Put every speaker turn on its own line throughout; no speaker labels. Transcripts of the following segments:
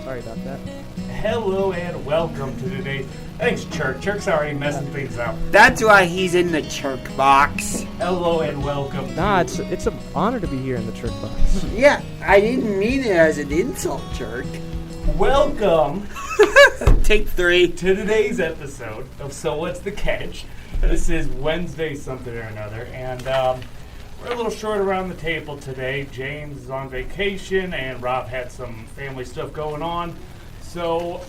Sorry about that.
Hello and welcome to today's... Thanks, Chirk. Chirk's already messing things up.
That's why he's in the Chirk box.
Hello and welcome.
Nah, it's an honor to be here in the Chirk box.
Yeah, I didn't mean it as an insult, Chirk.
Welcome
Take 3.
to today's episode of So What's the Catch? This is Wednesday something or another, and we're a little short around the table today. James is on vacation, and Rob had some family stuff going on, so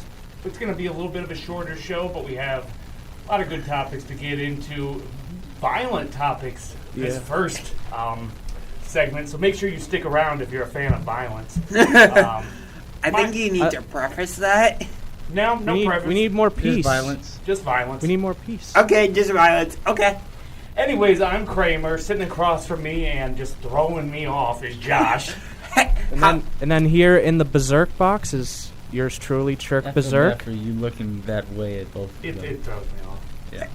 it's going to be a little bit of a shorter show, but we have a lot of good topics to get into. Violent topics this first segment, so make sure you stick around if you're a fan of violence.
I think you need to preface that.
No preface.
We need more peace.
Just violence.
We need more peace.
Okay, just violence. Okay.
Anyways, I'm Kramer. Sitting across from me and just throwing me off is Josh.
And then here in the Berzerk box is yours truly, Chirk Berzerk.
For you looking that way at both of
It
them.
throws me off.
Yeah.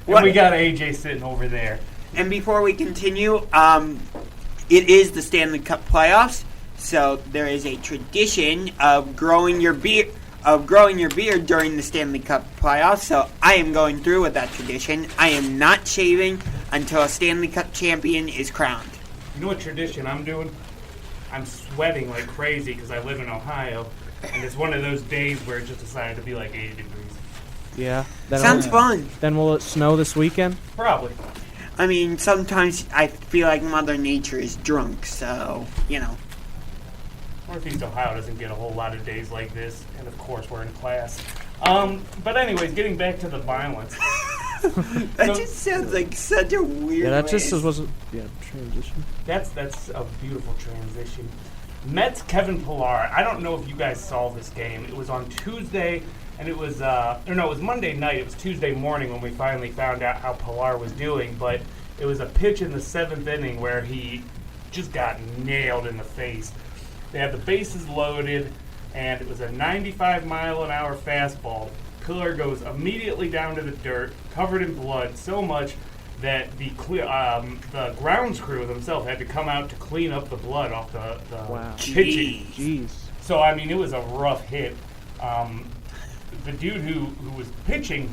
And we got AJ sitting over there.
And before we continue, it is the Stanley Cup playoffs, so there is a tradition of growing your beard during the Stanley Cup playoffs. So I am going through with that tradition. I am not shaving until a Stanley Cup champion is crowned.
You know what tradition I'm doing? I'm sweating like crazy because I live in Ohio, and it's one of those days where it just decided to be like 80 degrees.
Yeah.
Sounds fun.
Then will it snow this weekend?
Probably.
I mean, sometimes I feel like Mother Nature is drunk, so, you know.
Northeast Ohio doesn't get a whole lot of days like this, and of course we're in class. But anyways, getting back to the violence.
That just sounds like such a weird
Yeah, that
way.
just was transition.
That's a beautiful transition. Mets Kevin Pillar. I don't know if you guys saw this game. It was on Tuesday, and it was it was Monday night. It was Tuesday morning when we finally found out how Pillar was doing. But it was a pitch in the 7th inning where he just got nailed in the face. They had the bases loaded, and it was a 95-mile-an-hour fastball. Pillar goes immediately down to the dirt, covered in blood, so much that the grounds crew themselves had to come out to clean up the blood off the pitching.
Jeez.
So, I mean, it was a rough hit. The dude who was pitching,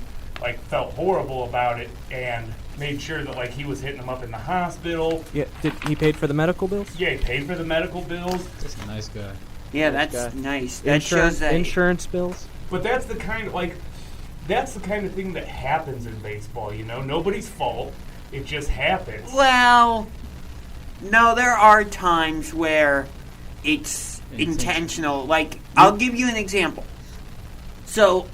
felt horrible about it and made sure that, he was hitting him up in the hospital.
Yeah, did he paid for the medical bills?
Yeah, he paid for the medical bills.
Just a nice guy.
Yeah, that's nice. That shows that
insurance bills.
But that's the kind of thing that happens in baseball, you know? Nobody's fault. It just happens.
Well, no, there are times where it's intentional. I'll give you an example. So,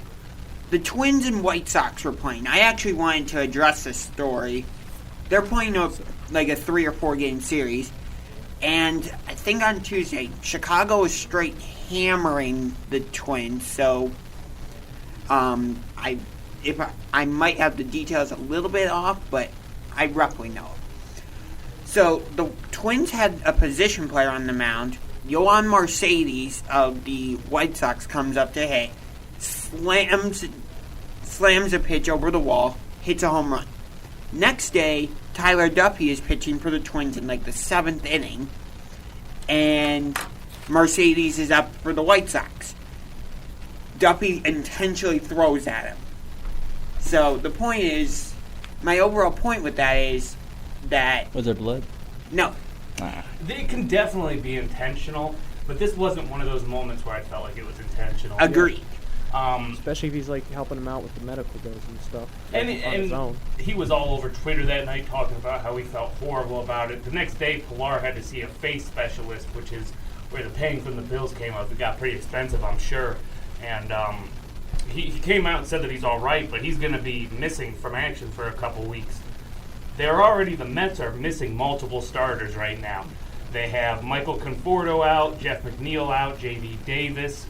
the Twins and White Sox were playing. I actually wanted to address this story. They're playing a 3 or 4 game series. And I think on Tuesday, Chicago was straight hammering the Twins. So, I might have the details a little bit off, but I roughly know. So, the Twins had a position player on the mound. Yohan Mercedes of the White Sox comes up to hit. Slams a pitch over the wall, hits a home run. Next day, Tyler Duffy is pitching for the Twins in the 7th inning, and Mercedes is up for the White Sox. Duffy intentionally throws at him. So the point is, my overall point with that is that...
Was there blood?
No.
It can definitely be intentional, but this wasn't one of those moments where I felt like it was intentional.
Agreed.
Especially if he's helping him out with the medical bills and stuff
And
on his own.
he was all over Twitter that night talking about how he felt horrible about it. The next day, Pillar had to see a face specialist, which is where the paying from the bills came up. It got pretty expensive, I'm sure. And he came out and said that he's all right, but he's going to be missing from action for a couple weeks. The Mets are missing multiple starters right now. They have Michael Conforto out, Jeff McNeil out, J.D. Davis,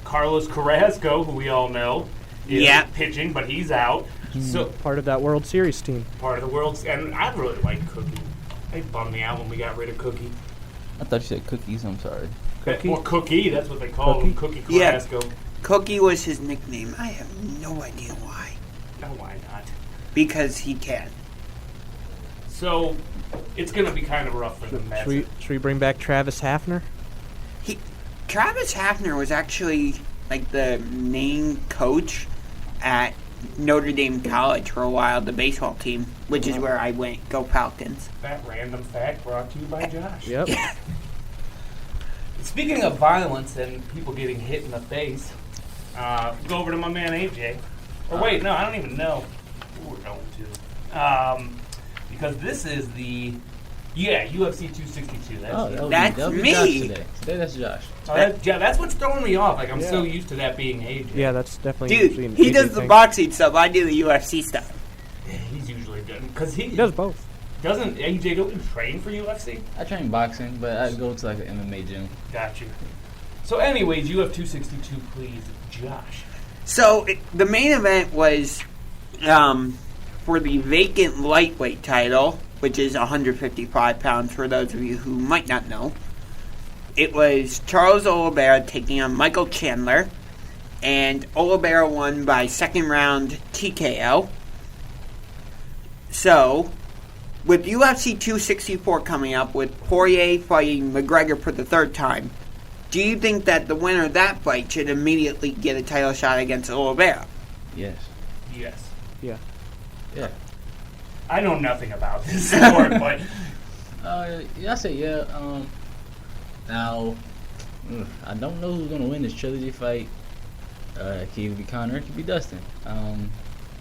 Carlos Carrasco, who we all know, is pitching, but he's out. So
Part of that World Series team.
Part of the World's, and I really like Cookie. They bummed me out when we got rid of Cookie.
I thought you said cookies, I'm sorry.
Cookie?
Or Cookie, that's what they call him, Cookie Carrasco.
Yeah. Cookie was his nickname. I have no idea why.
No, why not?
Because he can.
So, it's going to be kind of rough for the Mets.
Should we bring back Travis Hafner?
Travis Hafner was actually like the main coach at Notre Dame College for a while, the baseball team, which is where I went. Go Falcons.
That random fact brought to you by Josh.
Yep.
Speaking of violence and people getting hit in the face, go over to my man AJ. Or wait, no, I don't even know who we're going to. Because this is the UFC 262.
That's
be
me.
Josh today. Today that's Josh.
That's what's throwing me off. Like I'm so used to that being AJ.
Yeah, that's definitely
Dude,
usually an
he
AJ
does the
thing.
boxing stuff. I do the UFC stuff.
Yeah, he's usually good because he
He does both.
Doesn't AJ go and train for UFC?
I train boxing, but I go to like an MMA gym.
Got you. So, anyways, UF 262, please, Josh.
So the main event was for the vacant lightweight title, which is 155 pounds for those of you who might not know. It was Charles Oliveira taking on Michael Chandler, and Oliveira won by second round TKO. So, with UFC 264 coming up, with Poirier fighting McGregor for the third time, do you think that the winner of that fight should immediately get a title shot against Oliveira?
Yes.
Yes.
Yeah.
Yeah.
I know nothing about this sport, but
Yeah, I say yeah. Now, I don't know who's gonna win this trilogy fight. It could either be Conor, it could be Dustin.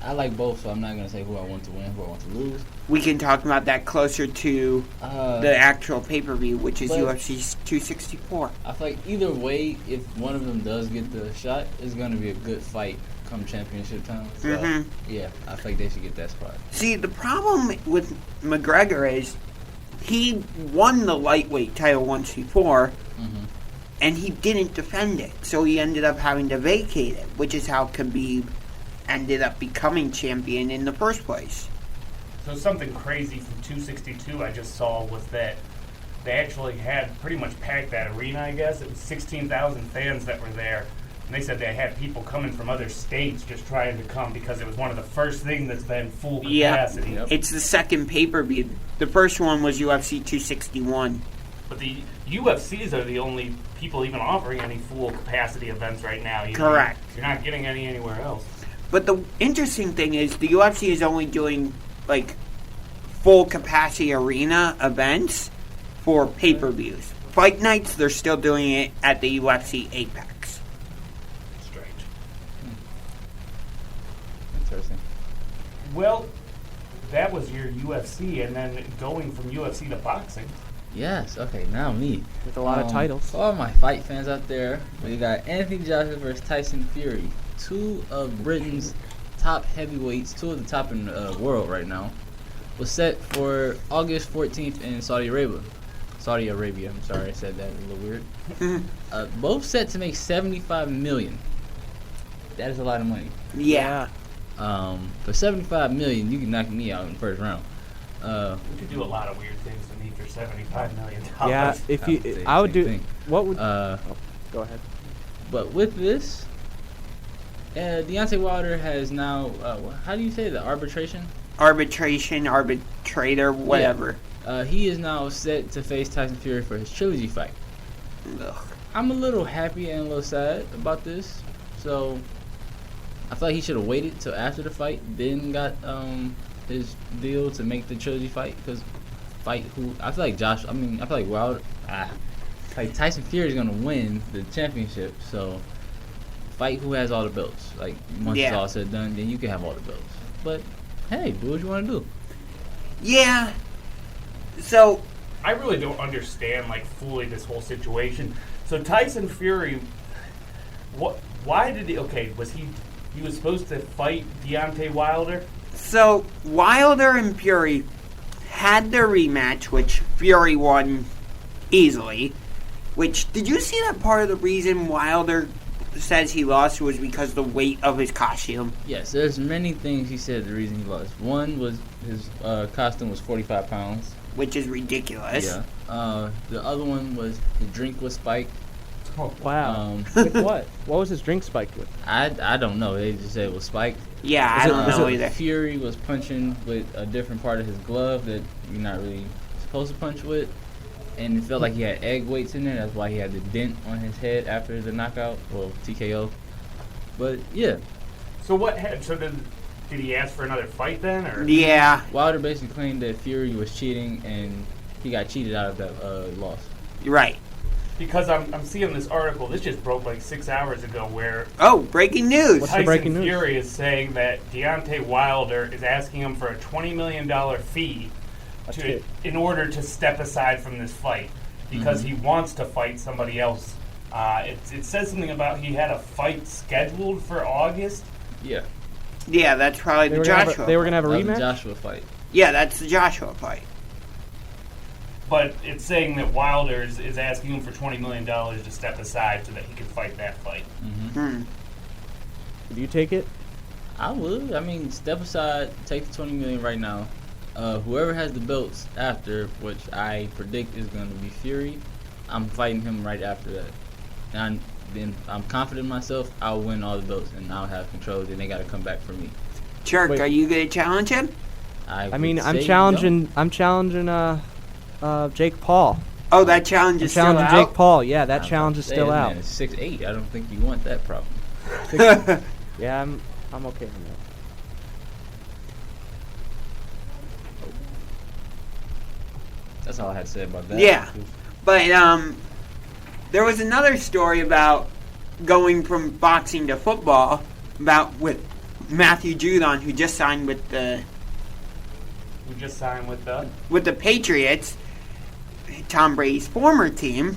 I like both, so I'm not gonna say who I want to win, who I want to lose.
We can talk about that closer to the actual pay-per-view, which is
but-
UFC 264.
I feel like either way, if one of them does get the shot, it's gonna be a good fight come championship time. So, yeah, I think they should get that spot.
See, the problem with McGregor is he won the lightweight title once before, and he didn't defend it, so he ended up having to vacate it, which is how Khabib ended up becoming champion in the first place.
so something crazy from 262 I just saw was that they actually had pretty much packed that arena, I guess. It was 16,000 fans that were there. And they said they had people coming from other states just trying to come because it was one of the first things that's been full capacity.
Yep.
It's the second pay-per-view. The first one was UFC 261.
But the UFCs are the only people even offering any full capacity events right now.
Correct.
You're not getting any anywhere else.
But the interesting thing is the UFC is only doing like full capacity arena events for pay-per-views. Fight nights, they're still doing it at the UFC Apex.
Strange.
Interesting.
Well, that was your UFC, and then going from UFC to boxing.
Yes, okay, now me.
With a lot of titles.
For all my fight fans out there, we got Anthony Joshua versus Tyson Fury. Two of Britain's top heavyweights, two of the top in the world right now, was set for August 14th in Saudi Arabia. I'm sorry, I said that a little weird. Both set to make $75 million. That is a lot of money.
Yeah.
For $75 million, you can knock me out in the first round.
You could do a lot of weird things to me for $75 million.
Yeah, if you,
Same
I would do.
thing.
What would?
Uh,
Go ahead.
But with this, Deontay Wilder has now, how do you say the arbitration?
Arbitration, arbitrator, whatever.
He is now set to face Tyson Fury for his trilogy fight.
Ugh.
I'm a little happy and a little sad about this. So I feel like he should have waited till after the fight, then got his deal to make the trilogy fight. Because I feel like Wilder, like Tyson Fury is gonna win the championship. So fight who has all the belts. Like once it's all said and done, then you can have all the belts. But hey, do what you want to do.
Yeah. So,
I really don't understand, like, fully this whole situation. So Tyson Fury, why did he? Okay, was he was supposed to fight Deontay Wilder?
So Wilder and Fury had their rematch, which Fury won easily. Which, did you see that part of the reason Wilder says he lost was because of the weight of his costume?
Yes, there's many things he said the reason he lost. One was his costume was 45 pounds.
Which is ridiculous.
Yeah. The other one was his drink was spiked.
Oh, wow. With what? What was his drink spiked with?
I don't know. They just said it was spiked.
Yeah, I don't know either.
Fury was punching with a different part of his glove that you're not really supposed to punch with. and it felt like he had egg weights in there. That's why he had the dent on his head after the knockout, well, TKO. But yeah.
So did he ask for another fight then, or?
Yeah.
Wilder basically claimed that Fury was cheating, and he got cheated out of that loss.
Right.
Because I'm seeing this article. This just broke like 6 hours ago, where
Breaking news.
What's the
Tyson
breaking news?
Fury is saying that Deontay Wilder is asking him for a $20 million fee in order to step aside from this fight because he wants to fight somebody else. It says something about he had a fight scheduled for August.
Yeah.
Yeah, that's probably the Joshua.
They were gonna have a
That was
rematch.
the Joshua fight.
Yeah, that's the Joshua fight.
But it's saying that Wilder is asking him for $20 million to step aside so that he can fight that fight.
Do you take it?
I would. I mean, step aside, take the $20 million right now. Whoever has the belts after, which I predict is going to be Fury, I'm fighting him right after that. And then I'm confident in myself. I'll win all the belts and I'll have control. Then they got to come back for me.
Chirk,
Wait.
are you going to challenge him?
I mean, I'm challenging Jake Paul.
Oh, that challenge is still
Challenging
out?
Jake Paul. Yeah, that challenge is still out.
Man, it's 6'8". I don't think you want that problem.
Yeah, I'm okay with that.
That's all I had to say about that.
Yeah. But there was another story about going from boxing to football with Matthew Judon, who just signed with the Patriots, Tom Brady's former team.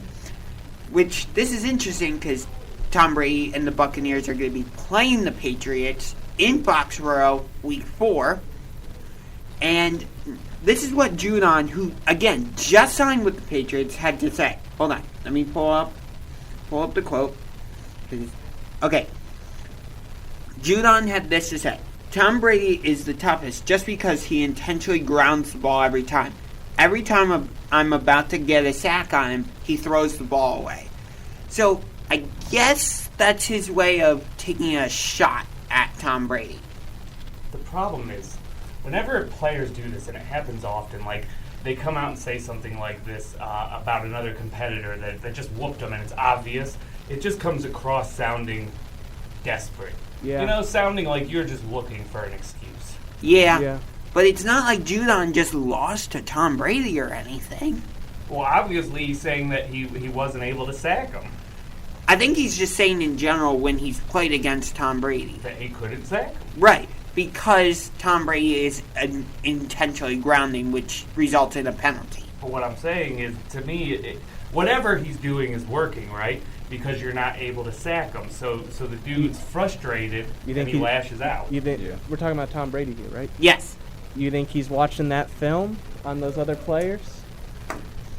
Which this is interesting because Tom Brady and the Buccaneers are going to be playing the Patriots in Foxborough Week 4, and this is what Judon, who again just signed with the Patriots, had to say. Hold on, let me pull up the quote. Okay, Judon had this to say: Tom Brady is the toughest just because he intentionally grounds the ball every time. Every time I'm about to get a sack on him, he throws the ball away. So I guess that's his way of taking a shot at Tom Brady.
The problem is, whenever players do this, and it happens often, like they come out and say something like this about another competitor that just whooped them, and it's obvious, it just comes across sounding desperate.
Yeah.
You know, sounding like you're just looking for an excuse.
Yeah. But it's not like Judon just lost to Tom Brady or anything.
Well, obviously he's saying that he wasn't able to sack him.
I think he's just saying in general when he's played against Tom Brady.
That he couldn't sack him.
Right. Because Tom Brady is intentionally grounding, which results in a penalty.
But what I'm saying is, to me, whatever he's doing is working, right? Because you're not able to sack him. So the dude's frustrated and he lashes out.
You think we're talking about Tom Brady here, right?
Yes.
You think he's watching that film on those other players?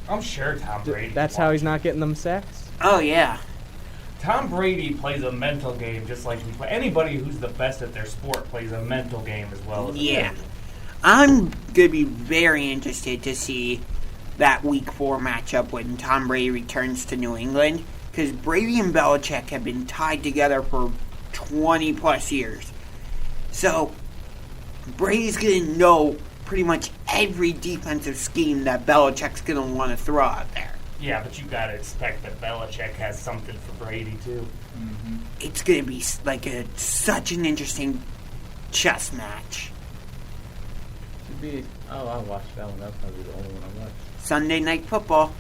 I'm sure Tom Brady.
That's how he's not getting them sacks?
Oh, yeah.
Tom Brady plays a mental game just like anybody who's the best at their sport plays a mental game as well as
Yeah. I'm going to be very interested to see that Week 4 matchup when Tom Brady returns to New England, because Brady and Belichick have been tied together for 20-plus years. So Brady's going to know pretty much every defensive scheme that Belichick's going to want to throw out there.
Yeah, but you got to expect that Belichick has something for Brady, too.
Mm-hmm.
It's going to be like such an interesting chess match.
I watched that one. That's probably the only one I watched.
Sunday Night Football.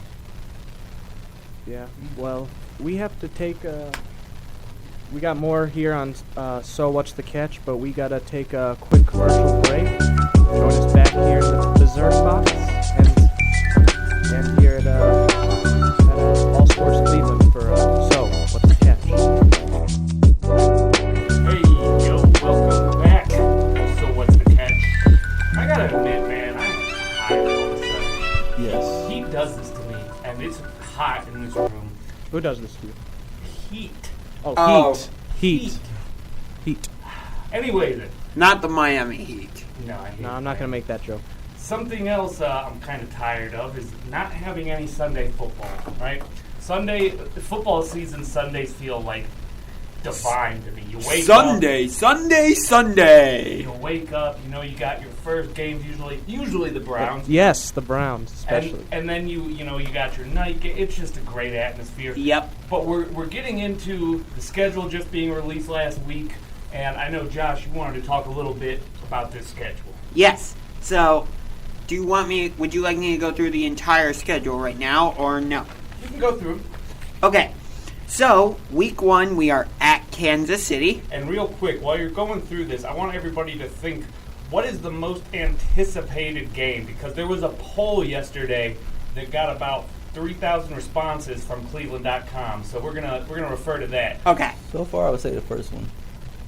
Yeah. Well, we have to take we got more here on So What's the Catch, but we got to take a quick commercial break. Join us back here in the Berzerker box and here at All Sports Cleveland for So What's the Catch.
Hey, yo, welcome back. So what's the catch? I got to admit, man, I'm tired all of a sudden.
Yes.
He does this to me, and it's hot in this room.
Who does this to you?
Heat.
Oh, Heat.
Anyway, then.
Not the Miami Heat.
No, I hate
No, I'm not going to make that joke.
Something else I'm kind of tired of is not having any Sunday football, right? Football season Sundays feel like divine to me. You wake
Sunday.
You wake up, you know you got your first games, usually the Browns.
Yes, the Browns especially.
And then you got your night game. It's just a great atmosphere.
Yep.
But we're getting into the schedule just being released last week, and I know, Josh, you wanted to talk a little bit about this schedule.
Yes. So, would you like me to go through the entire schedule right now, or no?
You can go through.
Okay. So, week 1, we are at Kansas City.
And real quick, while you're going through this, I want everybody to think, what is the most anticipated game? Because there was a poll yesterday that got about 3,000 responses from Cleveland.com. So we're gonna refer to that.
Okay.
So far, I would say the first one.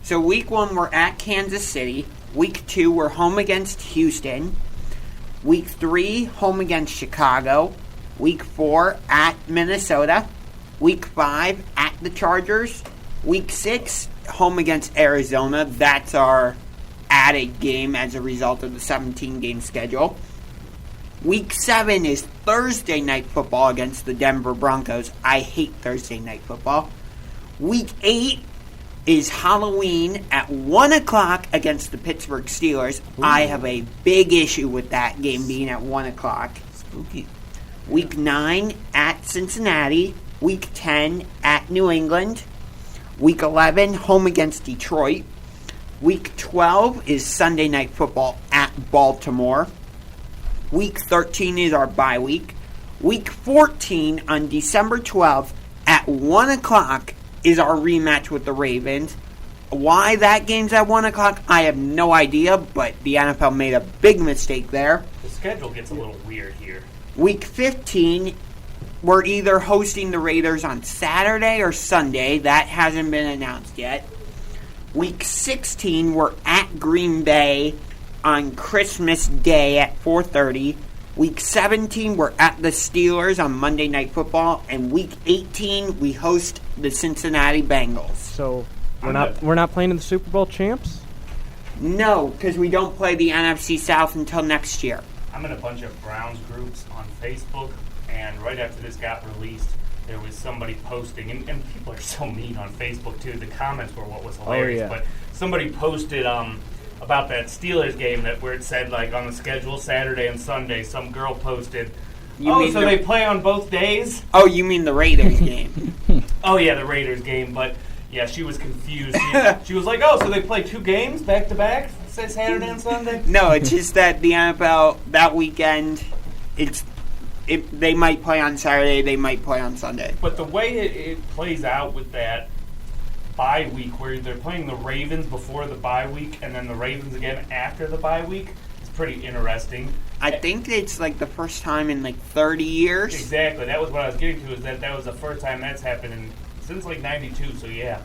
So, week 1, we're at Kansas City. Week 2, we're home against Houston. Week 3, home against Chicago. Week 4, at Minnesota. Week 5, at the Chargers. Week 6, home against Arizona. That's our added game as a result of the 17-game schedule. Week 7 is Thursday night football against the Denver Broncos. I hate Thursday night football. Week 8 is Halloween at 1 o'clock against the Pittsburgh Steelers.
Ooh.
I have a big issue with that game being at 1 o'clock.
Spooky.
Week 9 at Cincinnati. Week 10 at New England. Week 11, home against Detroit. Week 12 is Sunday Night Football at Baltimore. Week 13 is our bye week. Week 14 on December 12th at 1 o'clock is our rematch with the Ravens. Why that game's at 1 o'clock, I have no idea, but the NFL made a big mistake there.
The schedule gets a little weird here.
Week 15, we're either hosting the Raiders on Saturday or Sunday. That hasn't been announced yet. Week 16, we're at Green Bay on Christmas Day at 4:30. Week 17, we're at the Steelers on Monday Night Football. And Week 18, we host the Cincinnati Bengals.
So we're not playing in the Super Bowl champs?
No, because we don't play the NFC South until next year.
I'm in a bunch of Browns groups on Facebook, and right after this got released, there was somebody posting, and people are so mean on Facebook too. The comments were what was hilarious,
yeah.
But somebody posted about that Steelers game where it said like on the schedule Saturday and Sunday. Some girl posted, they play on both days?
Oh, you mean the Raiders game?
Oh yeah, the Raiders game, but yeah, she was confused. She was like, so they play 2 games back to back, say Saturday and Sunday?
No, it's just that the NFL that weekend, they might play on Saturday, they might play on Sunday.
But the way it plays out with that bye week, where they're playing the Ravens before the bye week and then the Ravens again after the bye week, is pretty interesting.
I think it's like the first time in like 30 years.
Exactly. That was what I was getting to, is that was the first time that's happened since like 92, so yeah.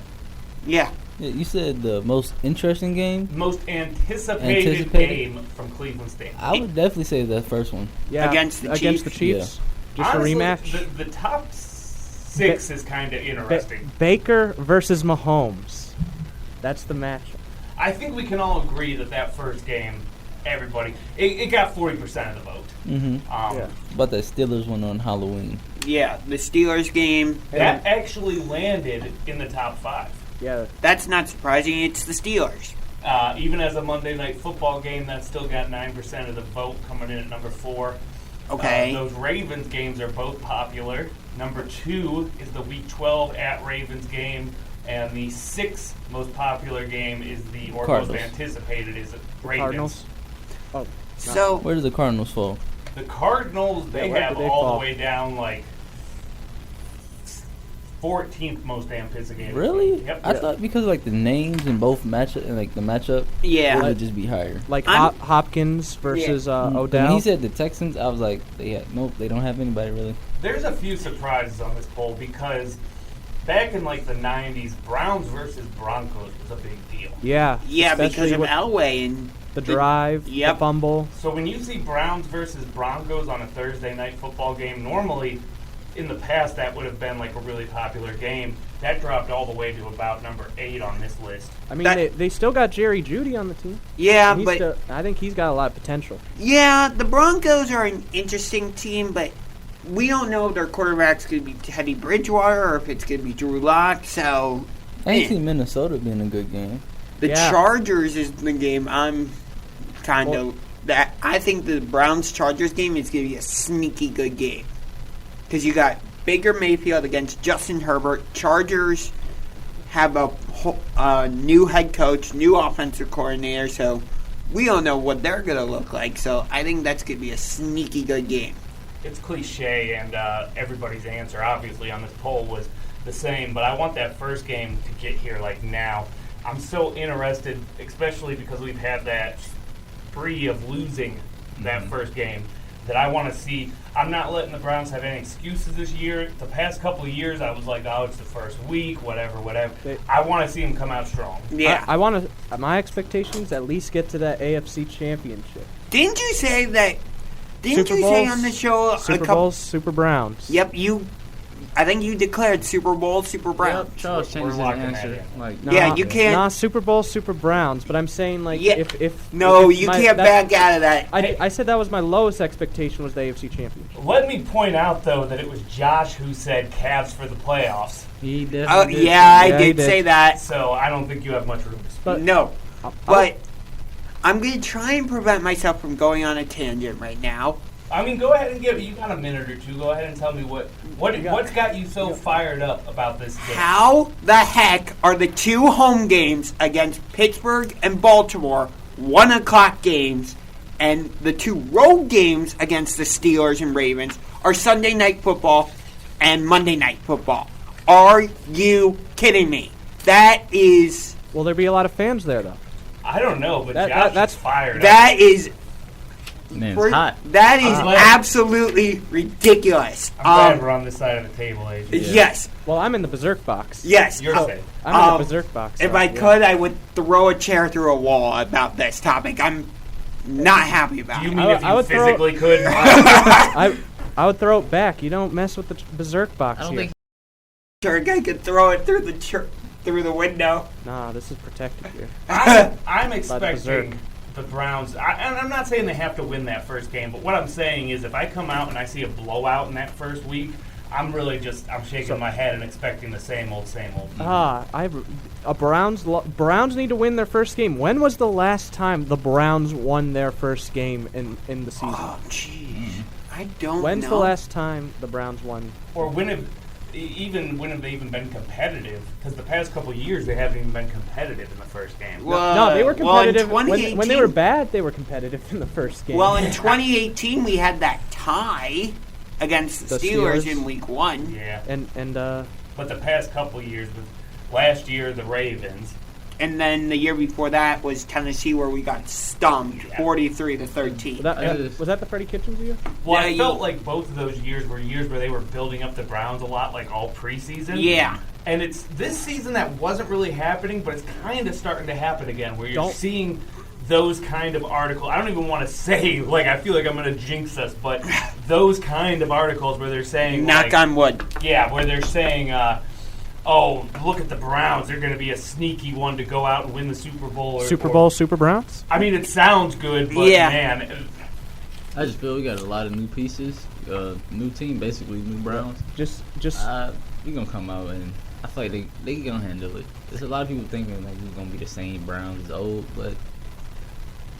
Yeah.
Yeah, you said the most interesting game?
Most anticipated game from Cleveland Stadium.
I would definitely say the first one.
Yeah,
Against the
Chiefs.
Yeah.
Just
Honestly,
a rematch.
The top 6 is kind of interesting.
Baker versus Mahomes. That's the matchup.
I think we can all agree that first game, everybody, it got 40% of the vote.
Mm-hmm.
Yeah.
But the Steelers one on Halloween.
Yeah, the Steelers game.
That actually landed in the top 5.
Yeah.
That's not surprising. It's the Steelers.
Even as a Monday Night Football game, that still got 9% of the vote, coming in at number 4.
Okay.
Those Ravens games are both popular. Number 2 is the Week 12 at Ravens game, and the 6th most popular game is most
Cardinals.
anticipated is Ravens.
Cardinals. Oh.
So,
Where do the Cardinals fall?
The Cardinals, they
where
have
do they
all
fall?
the way down like 14th most anticipated.
Really?
Yep.
I thought because of like the names and both matchup and like the matchup,
yeah.
it would just be higher.
Like
I'm-
Hopkins versus
When
Odell.
he said the Texans, I was like, nope, they don't have anybody really.
There's a few surprises on this poll because back in like the 90s, Browns versus Broncos was a big deal.
Yeah.
Yeah, because
especially
of
with
Elway and
the drive,
Yep.
the fumble.
So when you see Browns versus Broncos on a Thursday night football game, normally in the past that would have been like a really popular game. That dropped all the way to about number 8 on this list.
I mean,
That-
they still got Jerry Jeudy on the team.
yeah,
And
but
I think he's got a lot of potential.
yeah, the Broncos are an interesting team, but we don't know if their quarterback's going to be Teddy Bridgewater or if it's going to be Drew Lock. So
I ain't seen Minnesota being a good game.
The
Yeah.
Chargers is the game I'm kind of... that I think the Browns-Chargers game is going to be a sneaky good game. Because you got Baker Mayfield against Justin Herbert. Chargers have a new head coach, new offensive coordinator, so we don't know what they're going to look like. So I think that's going to be a sneaky good game.
It's cliche, and everybody's answer, obviously, on this poll was the same, but I want that first game to get here, like, now. I'm so interested, especially because we've had that spree of losing that first game, that I want to see. I'm not letting the Browns have any excuses this year. The past couple of years, I was like, oh, it's the first week, whatever. I want to see them come out strong.
Yeah.
I want to. My expectations at least get to that AFC Championship.
Didn't you say that? Didn't
Super
you say
Bowls,
on the show
Super Bowls, Super Browns.
Yep, I think you declared Super Bowl, Super Browns.
Yep, Charles changed his
locking that
answer.
in.
Like,
Yeah, you can't.
Nah, Super Bowl, Super Browns. But I'm saying, like,
Yeah.
if
No,
if
you
my-
can't
that's-
back out of that.
I said that was my lowest expectation was the AFC Championship.
Let me point out, though, that it was Josh who said Cavs for the playoffs,
he definitely
Oh,
did.
yeah, I
Yeah, he
did
did.
say that.
so I don't think you have much room to speak.
But
No,
I'll-
but I'm going to try and prevent myself from going on a tangent right now.
I mean, go ahead and you got a minute or two. Go ahead and tell me what's got you so fired up about this game.
How the heck are the two home games against Pittsburgh and Baltimore 1 o'clock games, and the two road games against the Steelers and Ravens are Sunday night football and Monday night football? Are you kidding me? That is...
will there be a lot of fans there though?
I don't know, but
That's
Josh is fired up.
That is...
Man, it's hot.
That is
glad-
absolutely ridiculous.
I'm glad we're on this side of the table, AJ.
Yes,
Well, I'm in the Berserk box.
yes.
You're safe.
I'm in the Berserk box.
If
so,
I
yeah.
could, I would throw a chair through a wall about this topic. I'm not happy about
You
it.
mean
I
if you
would throw-
physically could?
I would throw it back. You don't mess with the Berserk box
I don't
here.
think
Sure, guy could throw it through through the window.
Nah, this is protected here.
I'm
Berserk.
expecting the Browns, and I'm not saying they have to win that first game, but what I'm saying is if I come out and I see a blowout in that first week, I'm shaking my head and expecting the same old.
Browns need to win their first game. When was the last time the Browns won their first game in the season?
Oh, jeez. I don't
When's
know.
the last time the Browns won?
Or when have they even been competitive? Because the past couple of years they haven't even been competitive in the first game.
No, they were competitive.
Well, in
when they
2018
were bad, they were competitive in the first game.
Well, in 2018, we had that tie against the
The
Steelers
Steelers.
in Week 1.
Yeah,
and
but the past couple of years, with last year the Ravens.
And then the year before that was Tennessee, where we got stumped 43-13.
was that the Freddie Kitchens year?
Well,
Yeah,
I felt like both of those years were years where they were building up the Browns a lot, like all preseason.
Yeah.
And it's this season that wasn't really happening, but it's kind of starting to happen again, where you're seeing those kind of articles. I don't even want to say, like, I feel like I'm going to jinx us, but those kind of articles where they're saying,
Knock on wood.
yeah, where they're saying, oh, look at the Browns. They're going to be a sneaky one to go out and win the Super Bowl.
Super Bowl, Super Browns?
I mean, it sounds good, but
Yeah.
man.
I just feel we got a lot of new pieces, new team, basically new Browns.
Just
We gonna come out and I feel like they gonna handle it. There's a lot of people thinking like we're gonna be the same Browns as old, but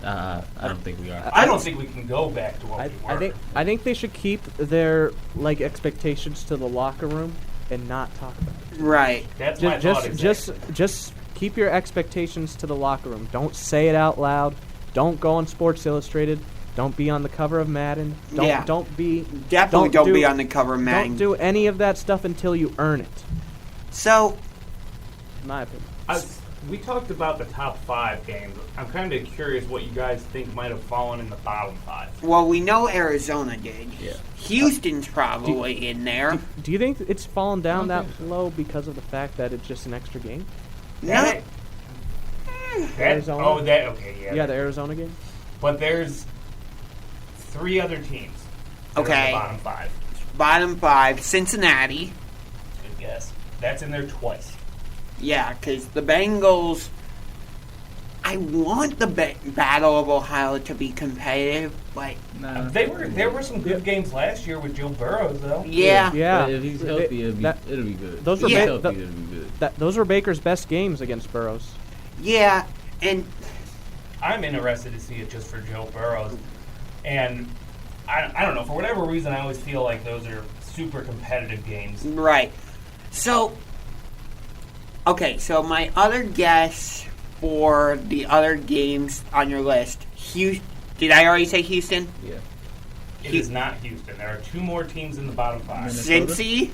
I don't think we are.
I don't think we can go back to what we were.
I think they should keep their expectations to the locker room and not talk about it.
Right.
That's my thought exactly.
Just keep your expectations to the locker room. Don't say it out loud. Don't go on Sports Illustrated. Don't be on the cover of Madden. Don't be
Definitely don't be on the cover of Madden.
Don't do any of that stuff until you earn it.
So,
In my opinion.
We talked about the top 5 games. I'm kind of curious what you guys think might have fallen in the bottom 5.
well, we know Arizona did.
Yeah.
Houston's probably in there.
Do you think it's fallen down
I
that
don't think
low because of the fact that it's just an extra game?
No.
Arizona?
Okay, yeah.
Yeah, the Arizona game.
But there's 3 other teams. that are in
Okay.
the bottom 5.
Bottom 5, Cincinnati.
Good guess. That's in there twice.
Yeah, because the Bengals, I want the Battle of Ohio to be competitive, but
Nah.
There were some good games last year with Joe Burrows, though.
yeah.
Yeah.
But if he's healthy, it'll be good.
Those
If
were
he's
Yeah.
healthy, it'll be good.
Those were Baker's best games against Burrows.
Yeah, and
I'm interested to see it just for Joe Burrows. And I don't know, for whatever reason, I always feel like those are super competitive games.
right. So, okay, so my other guess for the other games on your list, did I already say Houston?
Yeah.
It is not Houston. There are two more teams in the bottom five.
Minnesota?
Cincy?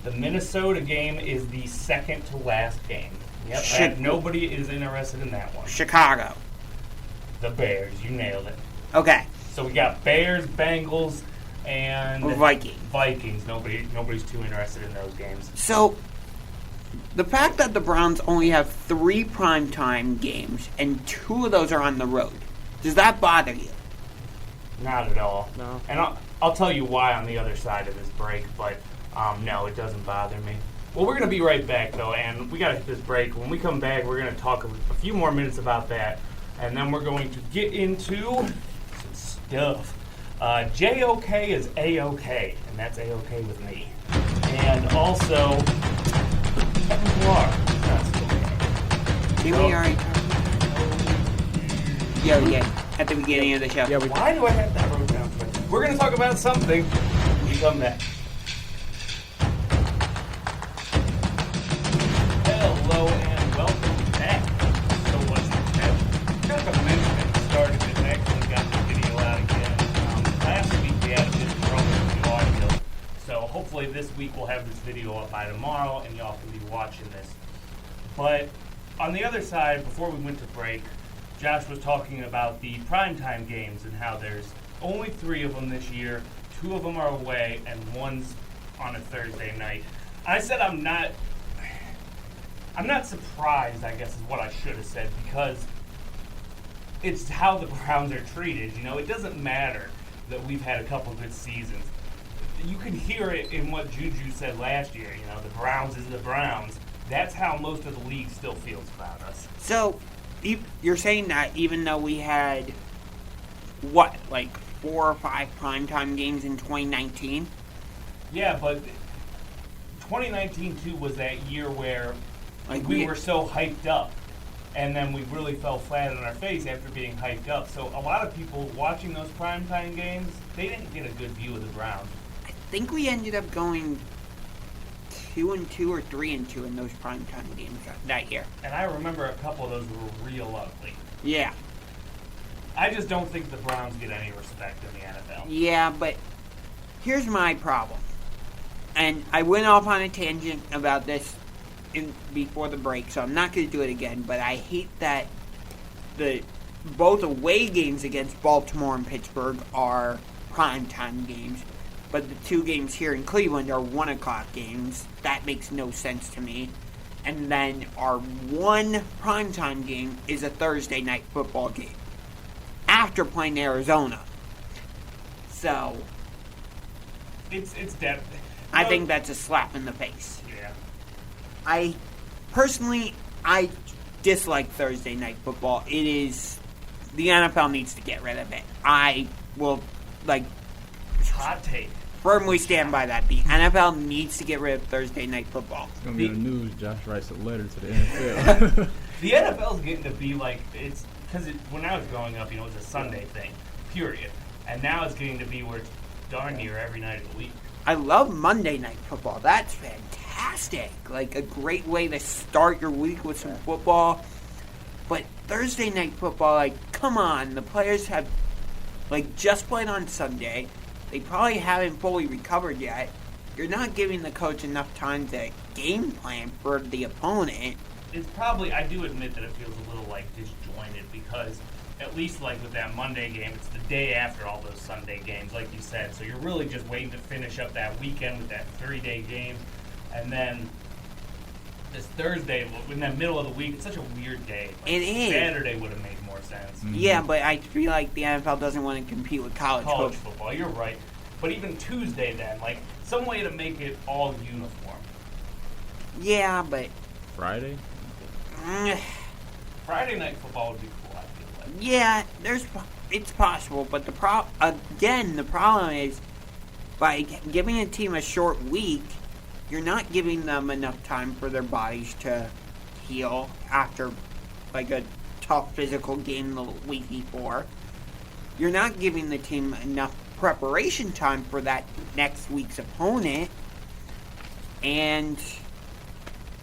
The Minnesota game is the second to last game. Yep,
Shit.
nobody is interested in that one.
Chicago.
The Bears, you nailed it.
Okay.
So we got Bears, Bengals, and
Vikings.
Vikings. Nobody's too interested in those games.
So, the fact that the Browns only have 3 primetime games and 2 of those are on the road, does that bother you?
Not at all.
No.
And I'll tell you why on the other side of this break, but no, it doesn't bother me. Well, we're going to be right back, though, and we got to hit this break. When we come back, we're going to talk a few more minutes about that, and then we're going to get into some stuff. JOK is A-OK, and that's A-OK with me. And also, Kevin Pilar. That's okay.
Did we already talk yeah, at the beginning of the show.
Yeah, we
Why do I have that wrote down? We're going to talk about something when we come back. Hello and welcome back. So what's the catch? Kind of mentioned at the start of it, actually got the video out again. Last week we had a bit of trouble with the audio, so hopefully this week we'll have this video up by tomorrow and y'all can be watching this. But on the other side, before we went to break, Josh was talking about the primetime games and how there's only 3 of them this year, 2 of them are away, and 1's on a Thursday night. I said I'm not surprised, I guess is what I should have said, because it's how the Browns are treated. You know, it doesn't matter that we've had a couple good seasons. You can hear it in what Juju said last year, you know, the Browns is the Browns. That's how most of the league still feels about us.
So, you're saying that even though we had, like 4 or 5 primetime games in 2019?
Yeah, but 2019 too was that year where
Like
we were so hyped up, and then we really fell flat on our face after being hyped up. So a lot of people watching those primetime games, they didn't get a good view of the Browns.
I think we ended up going 2-2 or 3-2 in those primetime games that year.
And I remember a couple of those were real ugly.
Yeah.
I just don't think the Browns get any respect in the NFL.
Yeah, but here's my problem. And I went off on a tangent about this before the break, so I'm not going to do it again, but I hate that both away games against Baltimore and Pittsburgh are primetime games, but the 2 games here in Cleveland are 1 o'clock games. That makes no sense to me. And then our 1 primetime game is a Thursday night football game after playing Arizona. So,
It's dead.
I think that's a slap in the face.
Yeah.
I dislike Thursday night football. It is, the NFL needs to get rid of it. I will,
Hot take.
firmly stand by that. The NFL needs to get rid of Thursday night football.
It's going to be in the news. Josh writes a letter to the NFL.
The NFL's getting to be like, it's because when I was growing up, you know, it was a Sunday thing, period. And now it's getting to be where it's darn near every night of the week.
I love Monday night football. That's fantastic. Like a great way to start your week with some football. But Thursday night football, like, come on. The players have, just played on Sunday. They probably haven't fully recovered yet. You're not giving the coach enough time to game plan for the opponent.
It's probably, I do admit that it feels a little disjointed because at least with that Monday game, it's the day after all those Sunday games, like you said. So you're really just waiting to finish up that weekend with that 3-day game. And then this Thursday, in the middle of the week, it's such a weird day.
It is.
Saturday would have made more sense.
Mm-hmm.
Yeah, but I feel like the NFL doesn't want to compete with college
Football, you're right. But even Tuesday then, some way to make it all uniform.
Yeah, but
Friday?
Friday night football would be cool, I feel like.
Yeah, it's possible, but the problem is by giving a team a short week, you're not giving them enough time for their bodies to heal after like a tough physical game the week before. You're not giving the team enough preparation time for that next week's opponent, and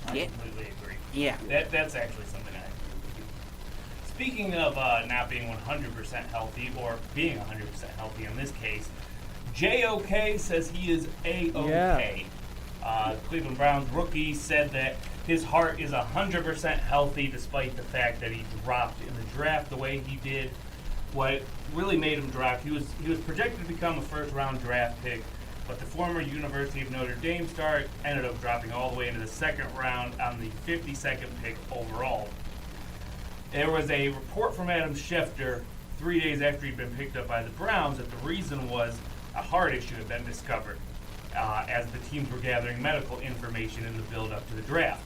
I completely agree.
yeah.
That's actually something I agree with you. Speaking of not being 100% healthy, or being 100% healthy in this case, JOK says he is A-OK. Cleveland Browns rookie said that his heart is 100% healthy despite the fact that he dropped in the draft the way he did. What really made him drop, he was projected to become a first-round draft pick, but the former University of Notre Dame star ended up dropping all the way into the second round on the 52nd pick overall. There was a report from Adam Schefter 3 days after he'd been picked up by the Browns that the reason was a heart issue had been discovered as the teams were gathering medical information in the build-up to the draft.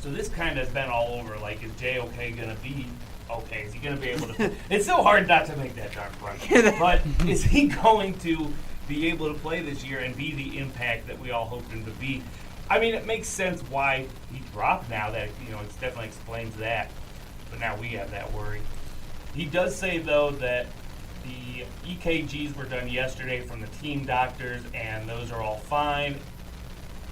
So this kind of has been all over, like, is JOK going to be okay? Is he going to be able to... It's so hard not to make that darn point. But is he going to be able to play this year and be the impact that we all hoped him to be? I mean, it makes sense why he dropped now. That, it definitely explains that. But now we have that worry. He does say, though, that the EKGs were done yesterday from the team doctors, and those are all fine.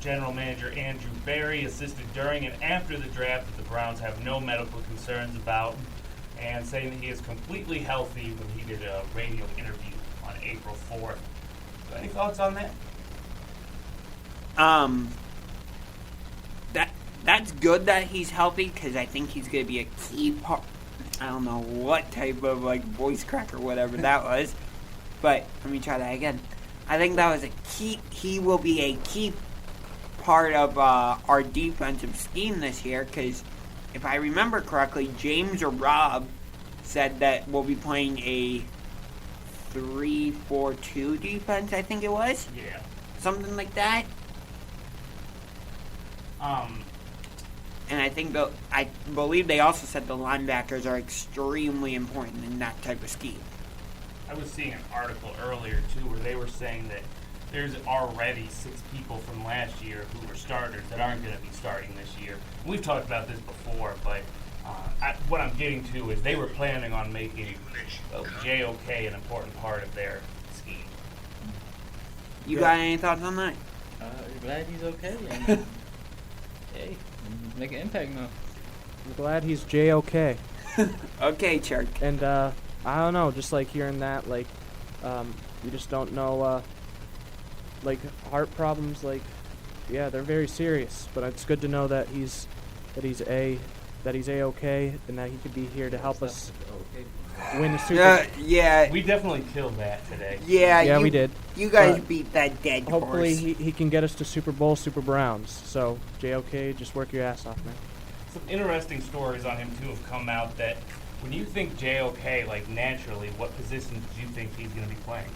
General Manager Andrew Berry assisted during and after the draft that the Browns have no medical concerns about, and saying that he is completely healthy when he did a radio interview on April 4th. So any thoughts on that?
That's good that he's healthy, because I think he's going to be a key part. I don't know what type of voice crack or whatever that was, but let me try that again. I think that was a key. He will be a key part of our defensive scheme this year, because if I remember correctly, James or Robb said that we'll be playing a 3-4-2 defense. I think it was.
Yeah.
Something like that. And I believe they also said the linebackers are extremely important in that type of scheme.
I was seeing an article earlier, too, where they were saying that there's already 6 people from last year who were starters that aren't going to be starting this year. We've talked about this before, but what I'm getting to is they were planning on making JOK an important part of their scheme.
You got any thoughts on that?
Glad he's okay. And, hey, make an impact now.
I'm glad he's JOK.
Okay, Chuck.
And I don't know, just like hearing that, like you just don't know, like heart problems, like yeah, they're very serious. But it's good to know that he's A-OK, and that he could be here to help us win a Super.
Yeah.
We definitely killed that today.
Yeah,
we did.
You guys
But
beat that dead
Hopefully
horse.
he can get us to Super Bowl, Super Browns. So JOK, just work your ass off, man.
Some interesting stories on him, too, have come out that when you think JOK, like naturally, what positions do you think he's going to be playing?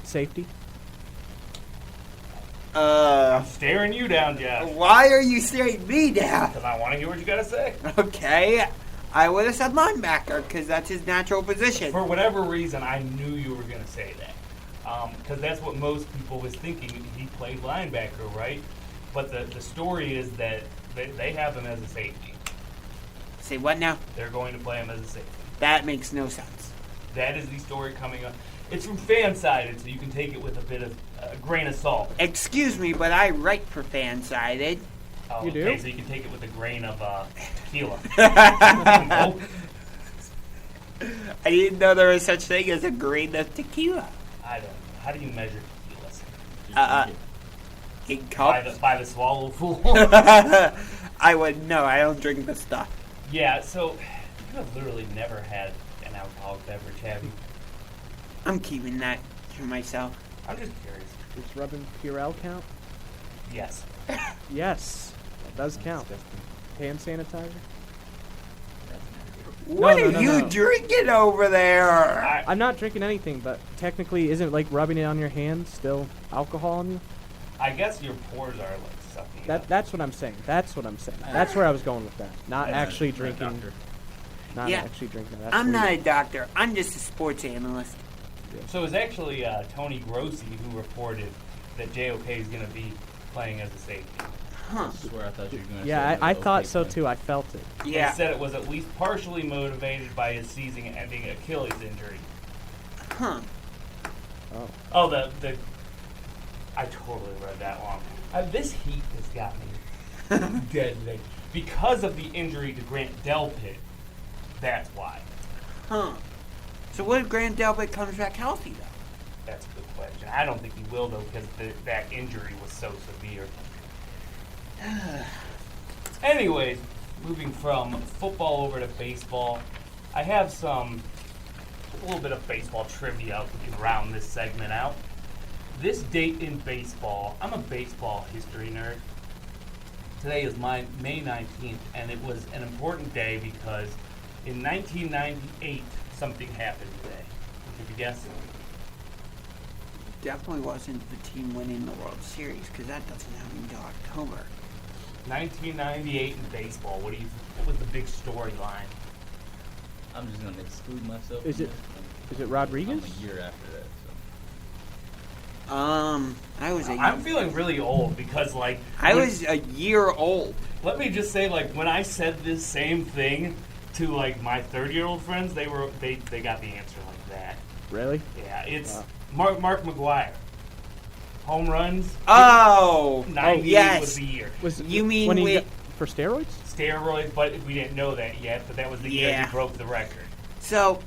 Safety.
I'm staring you down, Josh.
Why are you staring me down?
Because I want to hear what you got to say.
Okay, I would have said linebacker because that's his natural position.
For whatever reason, I knew you were going to say that. Because that's what most people was thinking. He played linebacker, right? But the story is that they have him as a safety.
Say what now?
They're going to play him as a safety.
That makes no sense.
That is the story coming up. It's from Fansided, so you can take it with a bit of a grain of salt.
Excuse me, but I write for Fansided.
Oh,
You do?
Okay, so you can take it with a grain of tequila.
I didn't know there was such thing as a grain of tequila.
I don't know. How do you measure tequila?
In cups?
By the swallow full.
I would know. I don't drink the stuff.
Yeah, so you have literally never had an alcoholic beverage, have you?
I'm keeping that to myself.
I'm just curious.
Does rubbing Purell count?
Yes.
Yes, that does count. Hand sanitizer?
What
no,
are
no,
you
no.
drinking over there?
I'm not drinking anything, but technically, isn't like rubbing it on your hands still alcohol on you?
I guess your pores are like sucking.
That's what I'm saying. That's where I was going with that. Not
Yeah,
actually
not a
drinking.
doctor.
Not
Yeah.
actually drinking. That's
I'm
weird.
not a doctor. I'm just a sports analyst.
So it was actually Tony Grossi who reported that JOK is going to be playing as a safety.
Huh.
I swear I thought you were going to
Yeah,
say
I
the
thought
OK
so
plan.
too. I felt it.
Yeah.
He said it was at least partially motivated by his season-ending Achilles injury.
Huh.
Oh.
Oh, the I totally read that wrong. This heat has got me dead today. Because of the injury to Grant Delpit, that's why.
Huh. So what if Grant Delpit comes back healthy, though?
That's a good question. I don't think he will, though, because that injury was so severe. Anyways, moving from football over to baseball, I have a little bit of baseball trivia. We can round this segment out. This date in baseball, I'm a baseball history nerd. Today is May 19th, and it was an important day because in 1998, something happened today. Would you be guessing?
Definitely wasn't the team winning the World Series, because that doesn't happen until October.
1998 in baseball. What was the big storyline?
I'm just going to exclude myself.
Is
from
it-
this.
Is it
I'm
Rodriguez?
a year after that. So.
I was
I'm feeling really old because,
I was a year old.
Let me just say, when I said this same thing to my 30-year-old friends, they got the answer like that.
Really?
Yeah, it's
Wow.
Mark McGuire. Home runs.
Oh,
98
yes.
was the year.
You mean
when he
with-
got, for steroids?
Steroids, but we didn't know that yet. But that was the year
Yeah.
he broke the record.
So,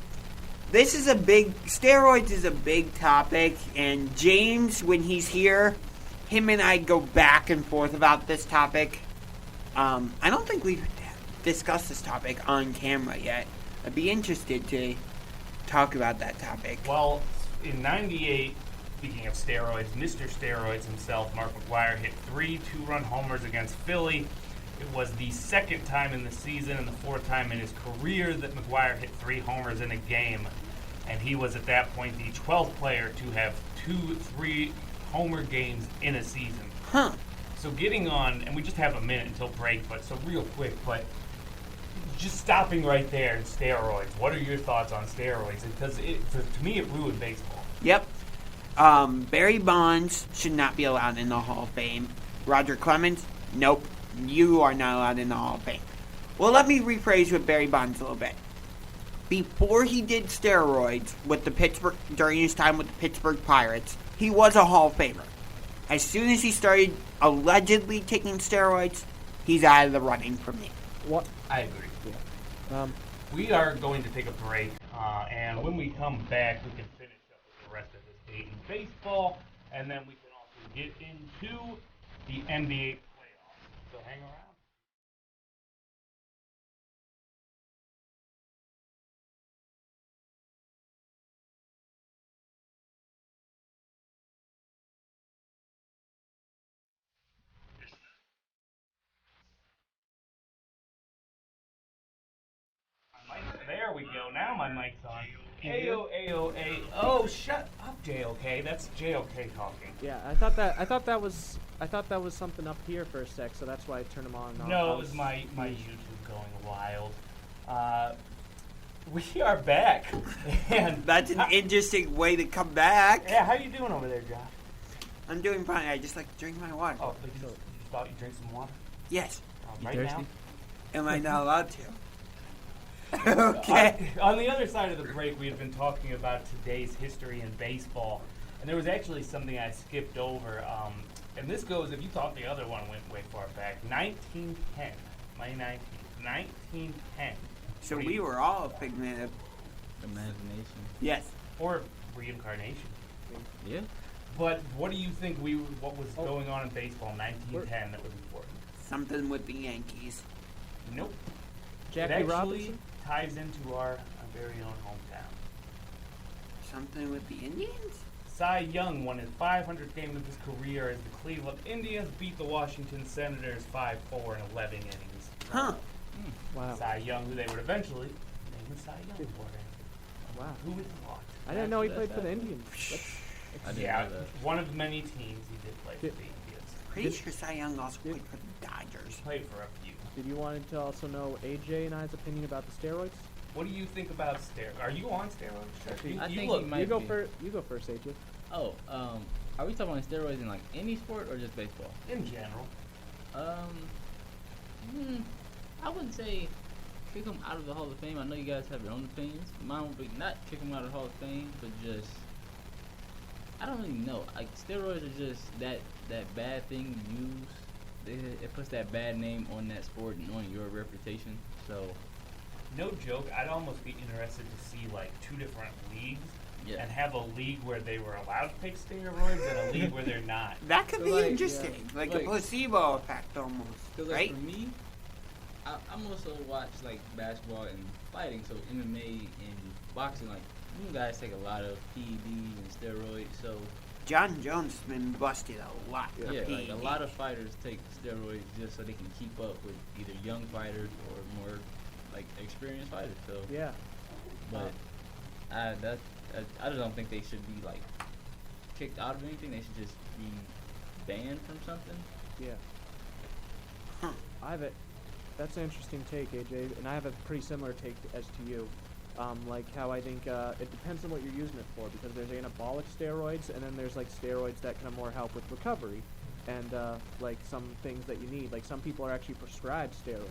steroids is a big topic, and James, when he's here, him and I go back and forth about this topic. I don't think we've discussed this topic on camera yet. I'd be interested to talk about that topic.
Well, in 98, speaking of steroids, Mr. Steroids himself, Mark McGuire, hit 3 two-run homers against Philly. It was the second time in the season and the fourth time in his career that McGuire hit 3 homers in a game. And he was, at that point, the 12th player to have 2-3 homer games in a season.
Huh.
So getting on, and we just have a minute until break, but so real quick, but just stopping right there in steroids. What are your thoughts on steroids? Because to me, it ruined baseball.
Yep. Barry Bonds should not be allowed in the Hall of Fame. Roger Clemens, nope. You are not allowed in the Hall of Fame. Well, let me rephrase with Barry Bonds a little bit. Before he did steroids with the during his time with the Pittsburgh Pirates, he was a Hall of Famer. As soon as he started allegedly taking steroids, he's out of the running for me.
What?
I agree.
Yeah.
We are going to take a break, and when we come back, we can finish up with the rest of this date in baseball, and then we can also get into the NBA playoffs. So hang around. There we go. Now my mic's on. Ayo. Oh, shut up, JOK. That's JOK talking.
Yeah, I thought that was something up here for a sec, so that's why I turned them on and off.
No, it was my YouTube going wild. We are back, and
That's an interesting way to come back.
yeah, how you doing over there, Josh?
I'm doing fine. I just like to drink my water.
Oh, you thought you drink some water
Yes.
right
thirsty?
Am I not allowed to? Okay.
On the other side of the break, we had been talking about today's history in baseball, and there was actually something I skipped over. And this goes, if you thought the other one went way far back, 1910, May 19th, 1910.
So
What do
we
you-
were all a figment of...
Imagination.
Yes.
or reincarnation.
Yeah.
But what do you think what was going on in baseball in 1910 that was important?
Something with the Yankees.
Nope.
Jackie
it actually
Robinson?
ties into our very own hometown.
Something with the Indians?
Cy Young won his 500th game of his career as the Cleveland Indians beat the Washington Senators 5-4 in 11 innings.
Huh.
Wow.
Cy Young, who they would eventually name the Cy Young Award.
Wow.
Who would have thought?
I didn't know he
That's
played for the
happened.
Indians.
I didn't
Yeah,
know that.
one of many teams he did play for
Did-
the Indians.
Pretty sure Cy Young also played for the Dodgers.
Played for a few.
Did you want to also know AJ and I's opinion about the steroids?
What do you think about steroids? Are you on steroids?
Actually,
You,
I
you
think
look.
he might
You go
be.
first. You go first, AJ.
Oh, are we talking about steroids in like any sport or just baseball?
In general.
I wouldn't say kick him out of the Hall of Fame. I know you guys have your own opinions. Mine would be not kick him out of the Hall of Fame, but just I don't really know. Like steroids are just that bad thing you use. It puts that bad name on that sport and on your reputation. So
No joke, I'd almost be interested to see like two different leagues
yeah,
and have a league where they were allowed to take steroids and a league where they're not.
That could
So,
be
like,
interesting. Like a
like-
placebo effect almost.
because like
Right?
for me, I'm also watch like basketball and fighting, so MMA and boxing. Like you guys take a lot of PEDs and steroids, so
John Jones has been busted a lot. for
yeah, like a
PEDs.
lot of fighters take steroids just so they can keep up with either young fighters or more like experienced fighters. So,
Yeah.
but I just don't think they should be like kicked out of anything. They should just be banned from something.
Yeah.
Huh.
That's an interesting take, AJ, and I have a pretty similar take as to you. Like how I think it depends on what you're using it for, because there's anabolic steroids, and then there's like steroids that can more help with recovery, and like some things that you need. Like some people are actually prescribed steroids.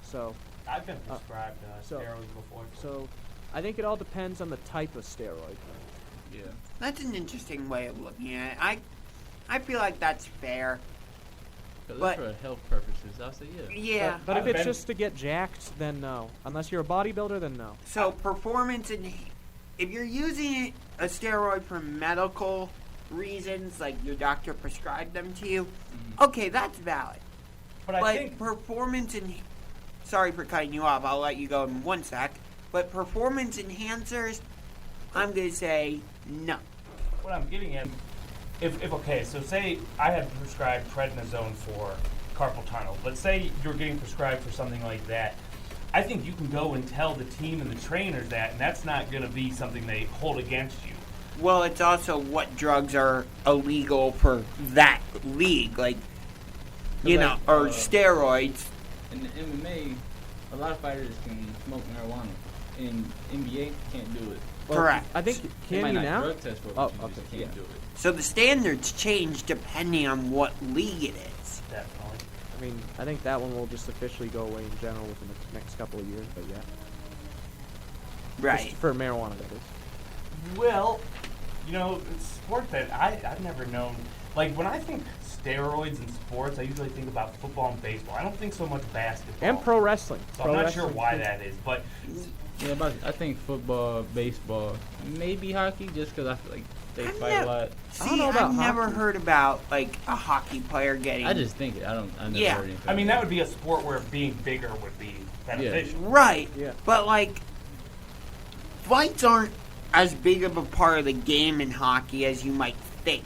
So
I've been prescribed
so-
steroids before.
so I think it all depends on the type of steroid.
Yeah.
That's an interesting way of looking at it. I feel like that's fair.
Because
But-
for health purposes, I'll say yeah.
Yeah.
But if
I've
it's
been-
just to get jacked, then no. Unless you're a bodybuilder, then no.
So performance and if you're using a steroid for medical reasons, like your doctor prescribed them to you, okay, that's valid.
But I
But
think
performance and sorry for cutting you off. I'll let you go in one sec. But performance enhancers, I'm gonna say no.
what I'm getting at, if okay, so say I had prescribed prednisone for carpal tunnel. Let's say you're getting prescribed for something like that. I think you can go and tell the team and the trainers that, and that's not going to be something they hold against you.
Well, it's also what drugs are illegal for that league, like you know,
like,
or steroids.
In the MMA, a lot of fighters can smoke marijuana. In NBA, can't do it.
Well,
Correct.
I think
They might
can you
not
now?
drug test for it,
Oh,
but you just
okay,
can't
yeah.
do it.
So the standards change depending on what league it is.
Definitely.
I mean, I think that one will just officially go away in general within the next couple of years. But yeah,
Right.
Just for marijuana, that is.
Well, you know, it's a sport that I've never known. Like, when I think steroids in sports, I usually think about football and baseball. I don't think so much basketball.
And pro wrestling.
So
Pro
I'm not sure
wrestling,
why
too.
that is, but
Yeah, but I think football, baseball, maybe hockey, just because I feel like they
I've
fight
never-
a lot.
I don't
See,
know about
I've never
hockey.
heard about like a hockey player getting
I just think it. I never
Yeah.
heard anything.
I mean, that
about
would be a sport where being bigger would be beneficial.
right.
Yeah.
But like fights aren't as big of a part of the game in hockey as you might think.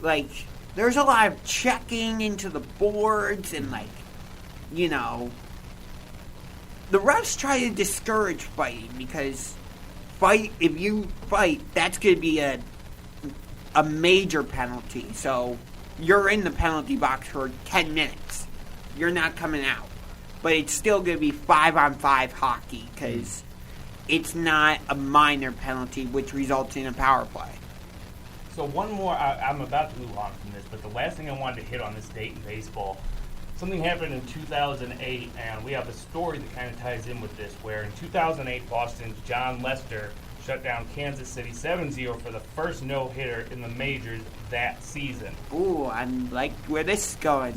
Like there's a lot of checking into the boards and like you know the refs try to discourage fighting because if you fight that's going to be a major penalty. So you're in the penalty box for 10 minutes. You're not coming out. But it's still going to be 5-on-5 hockey because it's not a minor penalty which results in a power play.
So one more, I'm about to move on from this, but the last thing I wanted to hit on this date in baseball, something happened in 2008, and we have a story that kind of ties in with this, where in 2008, Boston's John Lester shut down Kansas City 7-0 for the first no-hitter in the majors that season.
Ooh, I'm like where this is going.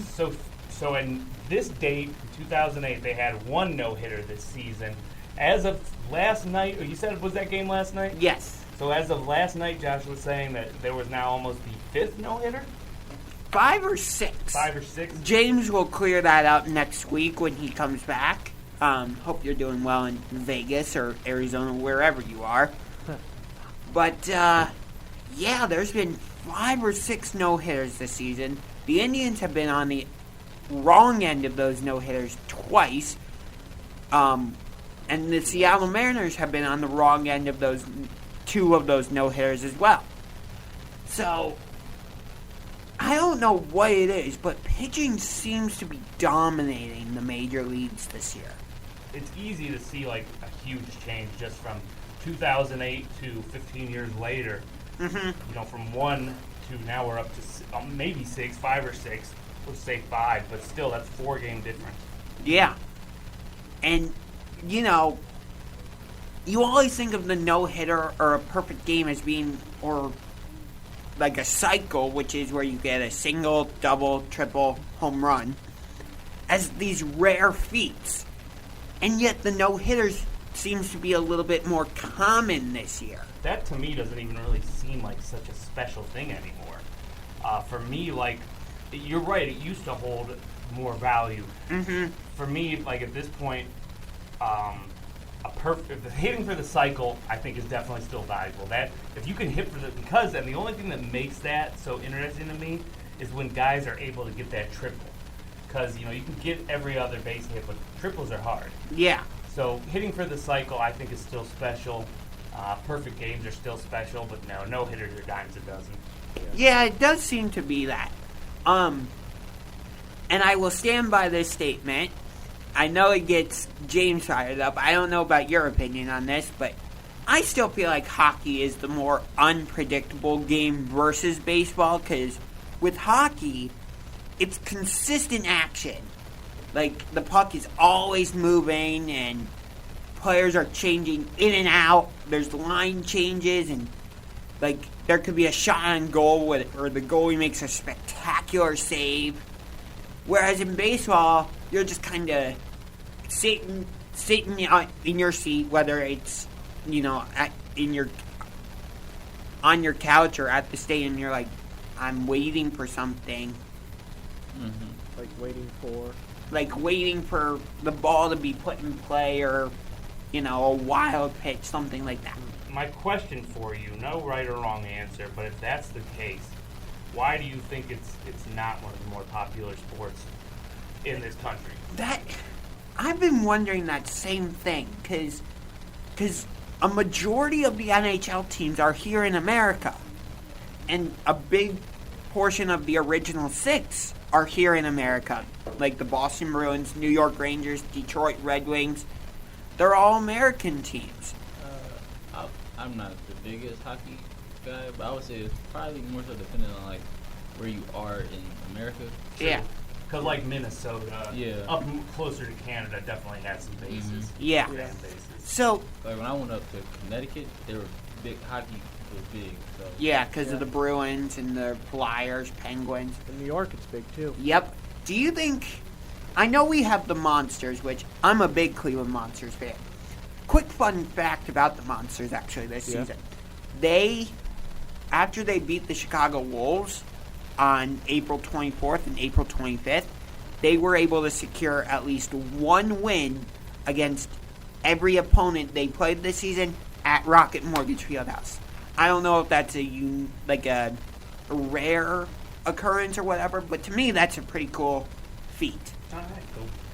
So in this date, in 2008, they had one no-hitter this season. As of last night, you said, was that game last night?
Yes.
So as of last night, Josh was saying that there was now almost the fifth no-hitter?
5 or 6.
5 or 6?
James will clear that up next week when he comes back. Hope you're doing well in Vegas or Arizona, wherever you are. But, yeah, there's been 5 or 6 no-hitters this season. The Indians have been on the wrong end of those no-hitters twice. And the Seattle Mariners have been on the wrong end of those 2 of those no-hitters as well. So, I don't know what it is, but pitching seems to be dominating the major leagues this year.
It's easy to see like a huge change just from 2008 to 15 years later.
Mm-hmm.
You know, from 1 to now we're up to maybe 6, 5 or 6. Let's say 5, but still that's 4-game difference.
Yeah. And, you know, you always think of the no-hitter or a perfect game as being, or like a cycle, which is where you get a single, double, triple, home run, as these rare feats. And yet the no-hitters seems to be a little bit more common this year.
That to me doesn't even really seem like such a special thing anymore. For me, like, you're right, it used to hold more value.
Mm-hmm.
For me, like at this point, hitting for the cycle, I think is definitely still valuable. That if you can hit for and the only thing that makes that so interesting to me is when guys are able to get that triple. Because you know you can get every other base hit, but triples are hard.
Yeah.
So hitting for the cycle, I think, is still special. Perfect games are still special, but no hitters are dimes a dozen.
Yeah, it does seem to be that. And I will stand by this statement. I know it gets James fired up. I don't know about your opinion on this, but I still feel like hockey is the more unpredictable game versus baseball, because with hockey, it's consistent action. Like, the puck is always moving, and players are changing in and out. There's line changes, and, like, there could be a shot on goal where the goalie makes a spectacular save. Whereas in baseball, you're just kind of sitting in your seat, whether it's, you know, on your couch or at the stadium. You're like, I'm waiting for something.
Mm-hmm.
Like
waiting for the ball to be put in play, or, you know, a wild pitch, something like that.
My question for you, no right or wrong answer, but if that's the case, why do you think it's not one of the more popular sports in this country?
That I've been wondering that same thing, because a majority of the NHL teams are here in America, and a big portion of the original 6 are here in America, like the Boston Bruins, New York Rangers, Detroit Red Wings. They're all American teams.
I'm not the biggest hockey guy, but I would say it's probably more so depending on like where you are in America.
Yeah.
Because like Minnesota,
Yeah.
up closer to Canada, definitely had some bases.
Yeah.
Fan bases.
So,
Like when I went up to Connecticut, they were big. Hockey was big. So
yeah, because
Yeah.
of the Bruins and the Flyers, Penguins.
in New York, it's big too.
Yep. Do you think... I know we have the Monsters, which I'm a big Cleveland Monsters fan. Quick fun fact about the Monsters, actually, this
Yeah.
season. After they beat the Chicago Wolves on April 24th and April 25th, they were able to secure at least one win against every opponent they played this season at Rocket Mortgage Fieldhouse. I don't know if that's a rare occurrence or whatever, but to me that's a pretty cool feat.
All right,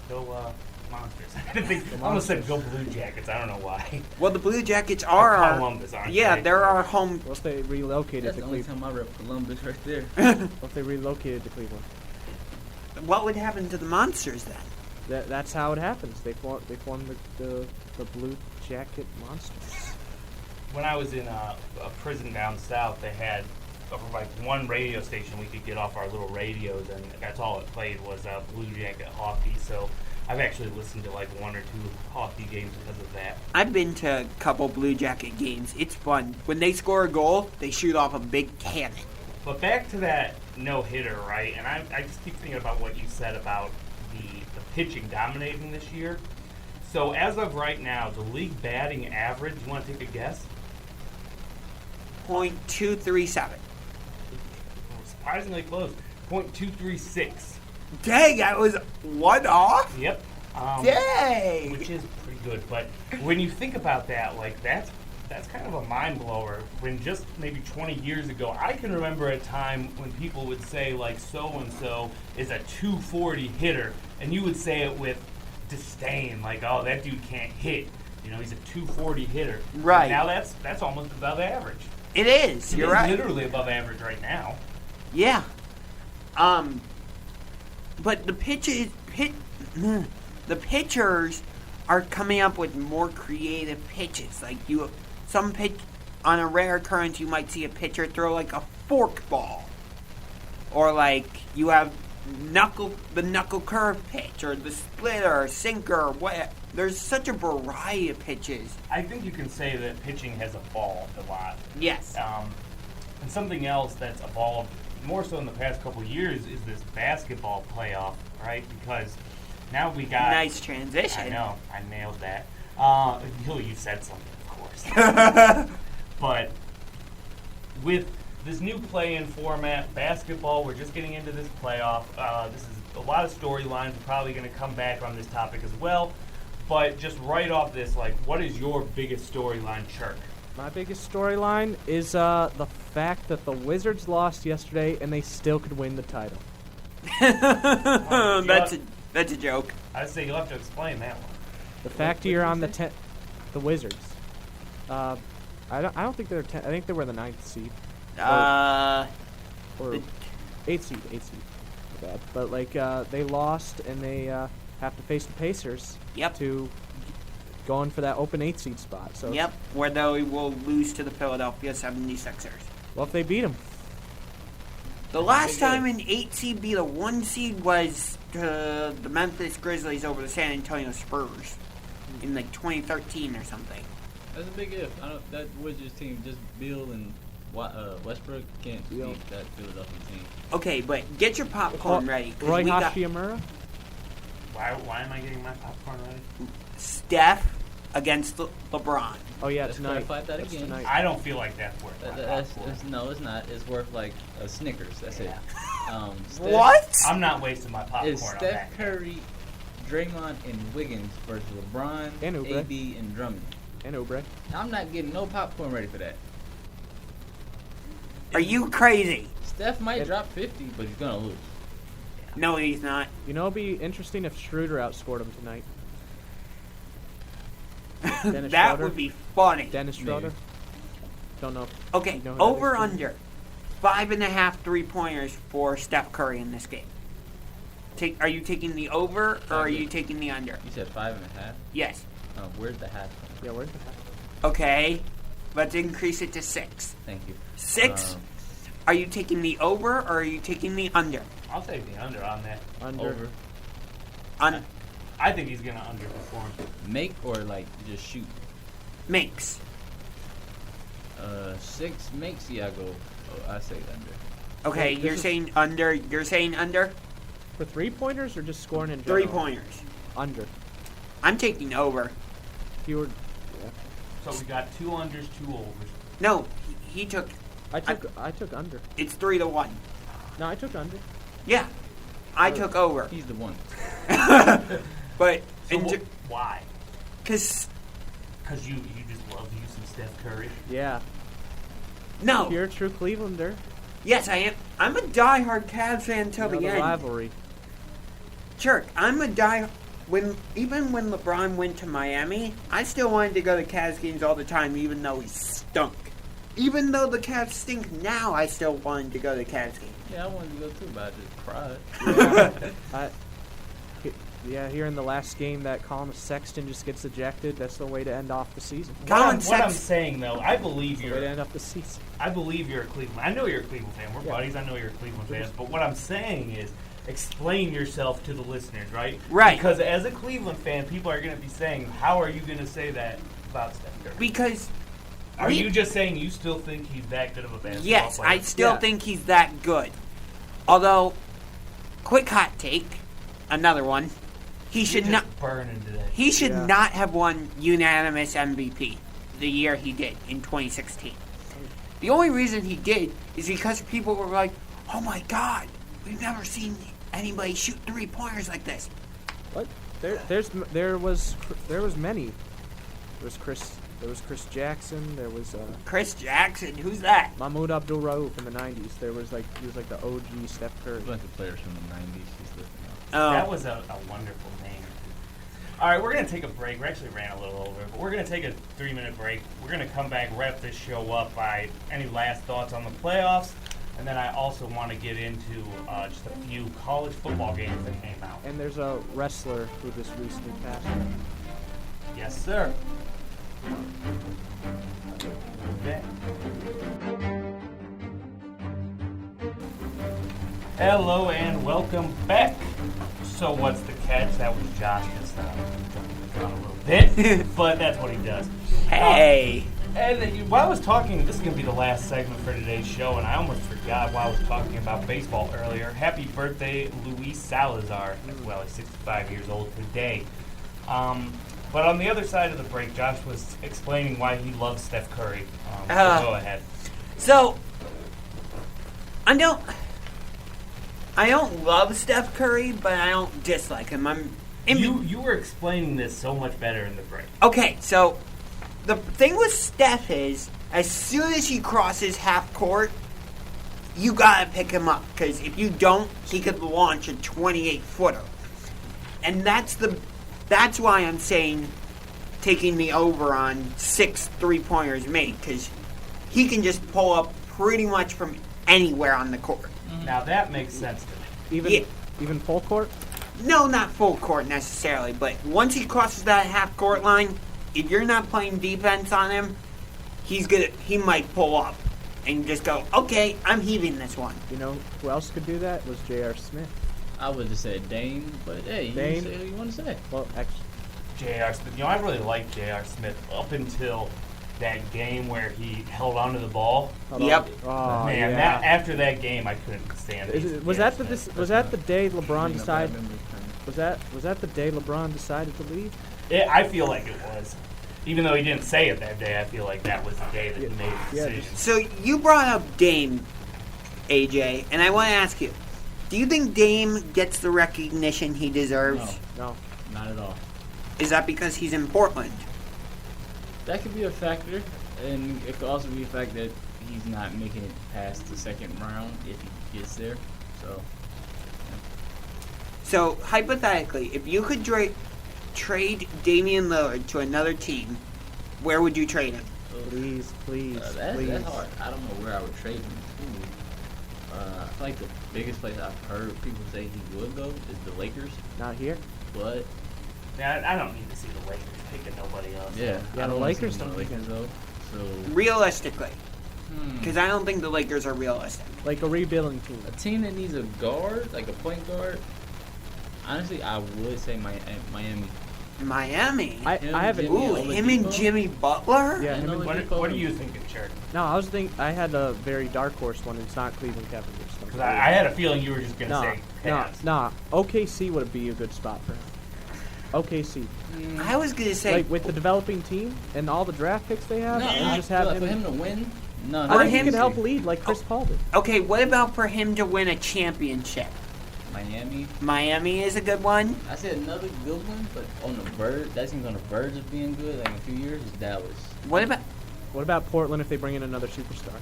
go Monsters. I almost said go Blue Jackets. I don't know why.
Well, the Blue Jackets are our...
Columbus, aren't
Yeah,
they?
they're our home...
What if they relocated
that's
to
the only
Cleveland?
time I rep Columbus right there.
What if they relocated to Cleveland?
What would happen to the Monsters then?
That's how it happens. They formed the Blue Jacket Monsters.
When I was in a prison down south, they had like one radio station we could get off our little radios, and that's all it played was Blue Jacket hockey. So I've actually listened to like 1 or 2 hockey games because of that.
I've been to a couple Blue Jacket games. It's fun. When they score a goal, they shoot off a big cannon.
But back to that no-hitter, right? And I just keep thinking about what you said about the pitching dominating this year. So as of right now, the league batting average, you want to take a guess?
.237.
Surprisingly close. .236.
Dang, I was one off?
Yep.
Dang!
Which is pretty good. But when you think about that, like that's kind of a mind blower. When just maybe 20 years ago, I can remember a time when people would say like so and so is a 240 hitter, and you would say it with disdain, like, oh, that dude can't hit. You know, he's a 240 hitter.
Right.
But now that's almost above average.
It is. You're
It's
right.
literally above average right now.
Yeah. But the pitchers are coming up with more creative pitches. Like some pitch on a rare occurrence, you might see a pitcher throw like a fork ball, or like you have the knuckle curve pitch, or the splitter, or sinker, or what. There's such a variety of pitches.
I think you can say that pitching has evolved a lot.
Yes.
And something else that's evolved more so in the past couple of years is this basketball playoff, right? Because now we got...
Nice transition.
I know. I nailed that. You said something, of course. But with this new play-in format, basketball, we're just getting into this playoff. This is a lot of storylines. We're probably going to come back on this topic as well. But just right off this, like, what is your biggest storyline, Chirk?
My biggest storyline is the fact that the Wizards lost yesterday and they still could win the title.
That's a joke.
I'd say you'll have to explain that one.
The fact you're on the Wizards. I don't think they're 10. I think they were the 9th seed. Or 8th seed. 8th seed. My bad. But like they lost and they have to face the Pacers.
Yep.
To go in for that open 8th seed spot. So
yep. Where they will lose to the Philadelphia 76ers.
Well, if they beat them.
The last time an 8 seed beat a 1 seed was the Memphis Grizzlies over the San Antonio Spurs in like 2013 or something.
That's a big if. That Wizards team, just Bill and Westbrook can't beat that Philadelphia team.
Okay, but get your popcorn ready.
Roy Hachimura?
Why am I getting my popcorn ready?
Steph against LeBron.
Oh yeah,
Let's
tonight.
clarify that again.
Tonight.
I don't feel like that's worth my popcorn.
No, it's not. It's worth like a Snickers. That's it.
What?
I'm not wasting my popcorn
It's
on
Steph
that.
Curry, Draymond, and Wiggins versus LeBron,
And Oubre.
AD, and Drummond.
And Oubre.
I'm not getting no popcorn ready for that.
Are you crazy?
Steph might drop 50, but he's gonna lose.
No, he's not.
You know, it'd be interesting if Schroeder outscored him tonight. Dennis
That
Schroeder?
would be funny.
Dennis Schroeder?
Maybe.
Don't know.
Okay,
You know who that
over
is?
under 5.5 3-pointers for Steph Curry in this game. Are you taking the over or are you taking the under?
You said 5.5.
Yes.
Where's the half?
Yeah, where's the half?
Okay, let's increase it to 6.
Thank you.
6. Are you taking the over or are you taking the under?
I'll take the under on that.
Under.
Over.
I think he's going to underperform.
Make or like just shoot?
Makes.
6 makes. Yeah, I go. I say under.
Okay,
Wait,
you're
this is-
saying under. You're saying under?
For 3-pointers or just scoring in general?
3-pointers.
Under.
I'm taking over.
If you were...
So we got 2 unders, 2 overs.
No, he took.
I took under.
It's 3-1.
No, I took under.
Yeah, I took over.
He's the one.
But
So why?
because
Because you just love you some Steph Curry.
Yeah.
no,
If you're a true Clevelander,
yes, I am. I'm a diehard Cavs fan till
you know
the
the
end.
rivalry.
Chirk, I'm a even when LeBron went to Miami, I still wanted to go to Cavs games all the time, even though he stunk. Even though the Cavs stink now, I still wanted to go to Cavs games.
Yeah, I wanted to go too, but I just cried.
Here in the last game, that Colin Sexton just gets ejected. That's the way to end off the season.
What I'm saying though, I believe
Way to
you're.
end off the season.
I believe you're a Cleveland. I know you're a Cleveland fan. We're
Yeah.
buddies. I know you're a Cleveland fan. But what I'm saying is, explain yourself to the listeners, right?
Right.
Because as a Cleveland fan, people are going to be saying, "How are you going to say that about Steph Curry?"
Because
Are you just saying you still think he's that good of a basketball
yes,
player?
I still think he's that good. Although, quick hot take, another one. He should
You're
not.
just burning today.
He should
Yeah.
not have won unanimous MVP the year he did in 2016. The only reason he did is because people were like, "Oh my God, we've never seen anybody shoot 3-pointers like this."
What? There was many. There was Chris Jackson. There was
Chris Jackson, who's that?
Mahmoud Abdul-Rauf in the '90s. He was like the OG Steph Curry.
A bunch of players from the 90s. He's lifting up.
That was a wonderful name. All right, we're going to take a break. We actually ran a little over, but we're going to take a 3-minute break. We're going to come back, wrap this show up by any last thoughts on the playoffs, And then I also want to get into just a few college football games that came out.
And there's a wrestler who just recently passed.
Yes, sir. Okay. Hello and welcome back. So what's the catch? That was Josh just jumping on a little bit, but that's what he does.
Hey.
And while I was talking, this is going to be the last segment for today's show, and I almost forgot while I was talking about baseball earlier. Happy birthday, Luis Salazar. Well, he's 65 years old today. But on the other side of the break, Josh was explaining why he loves Steph Curry. So go ahead.
So, I don't love Steph Curry, but I don't dislike him.
You were explaining this so much better in the break.
Okay, so the thing with Steph is, as soon as he crosses half court, you gotta pick him up, because if you don't, he could launch a 28-footer. And that's why I'm saying taking the over on 6 3-pointers made, because he can just pull up pretty much from anywhere on the court.
Now that makes sense to me.
Even full court?
No, not full court necessarily, but once he crosses that half court line, if you're not playing defense on him, he might pull up and just go, okay, I'm heaving this one.
You know who else could do that? Was J.R. Smith.
I would have said Dame, but hey, you
Dame?
say what you want to say.
Well, actually,
J.R. Smith. I really liked J.R. Smith up until that game where he held onto the ball.
Yep.
Oh,
Man,
yeah.
after that game, I couldn't stand it.
Was that the day LeBron decided?
Memory.
Was that the day LeBron decided to leave?
I feel like it was. Even though he didn't say it that day, I feel like that was the day that he made the decision.
So you brought up Dame, AJ, and I want to ask you, do you think Dame gets the recognition he deserves?
No.
Not at all.
Is that because he's in Portland?
That could be a factor, and it could also be a fact that he's not making it past the second round if he gets there.
So, hypothetically, if you could trade Damian Lillard to another team, where would you trade him?
Please, please.
That's hard. I don't know where I would trade him to. I feel like the biggest place I've heard people say he would go is the Lakers,
Not here.
but
Yeah, I don't need to see the Lakers picking nobody else.
yeah,
Yeah,
I
the
don't wanna see
Lakers
him on
don't
the
pick
Lakers
him.
though. So
Realistically. Because I don't think the Lakers are realistic.
Like a rebuilding team.
a team that needs a guard, like a point guard. Honestly, I would say Miami.
Miami?
I haven't.
Jimmy
Ooh, him and
Oladipo?
Jimmy Butler?
Yeah,
And
him and-
Oladipo.
What are you thinking, Cherry?
No, I was thinking I had a very dark horse one. It's not Cleveland Cavaliers.
Because I had a feeling you were just going to say Cavs.
Nah. OKC would be a good spot for him. OKC,
I was going to say,
like with the developing team and all the draft picks they have,
No,
and
I
just
feel
have
like
him.
for him to win. No,
I
not
think he
him-
could
OKC.
help lead like Chris Paul did.
okay, what about for him to win a championship?
Miami.
Miami is a good one.
I said another good one, but on the verge, that seems on the verge of being good. Like in a few years, is Dallas.
What about
Portland if they bring in another superstar?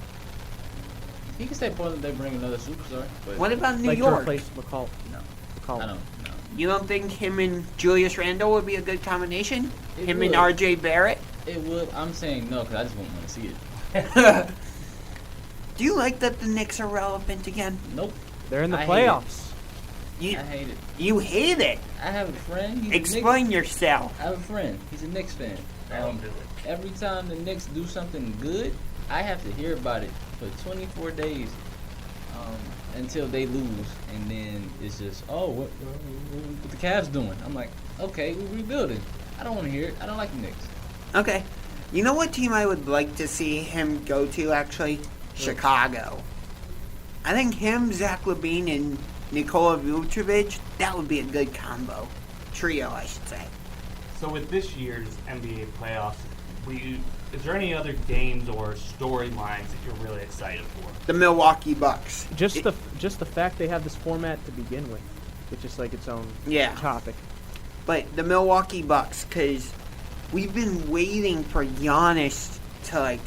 You can say Portland, they bring another superstar, but
New
Like to
York?
replace McCall.
no,
McCall.
I don't know.
You don't think him and Julius Randle would be a good combination?
It
Him
would.
and RJ Barrett?
It would. I'm saying no because I just wouldn't want to see it.
Do you like that the Knicks are relevant again?
Nope.
They're in the
I hate it.
playoffs.
You
I hate it.
you hate it.
I have a friend. He's a
Explain
Knicks,
yourself.
I have a friend. He's a Knicks fan.
I don't do it.
Every time the Knicks do something good, I have to hear about it for 24 days until they lose, and then it's just, what the Cavs doing? I'm like, okay, we're rebuilding. I don't want to hear it. I don't like the Knicks.
Okay. You know what team I would like to see him go to, actually? Chicago. I think him, Zach LaVine, and Nikola Vucevic, that would be a good combo. Trio, I should say.
So with this year's NBA playoffs, is there any other games or storylines that you're really excited for?
The Milwaukee Bucks.
Just the fact they have this format to begin with, it's just like its own
Yeah.
topic.
But the Milwaukee Bucks, because we've been waiting for Giannis to,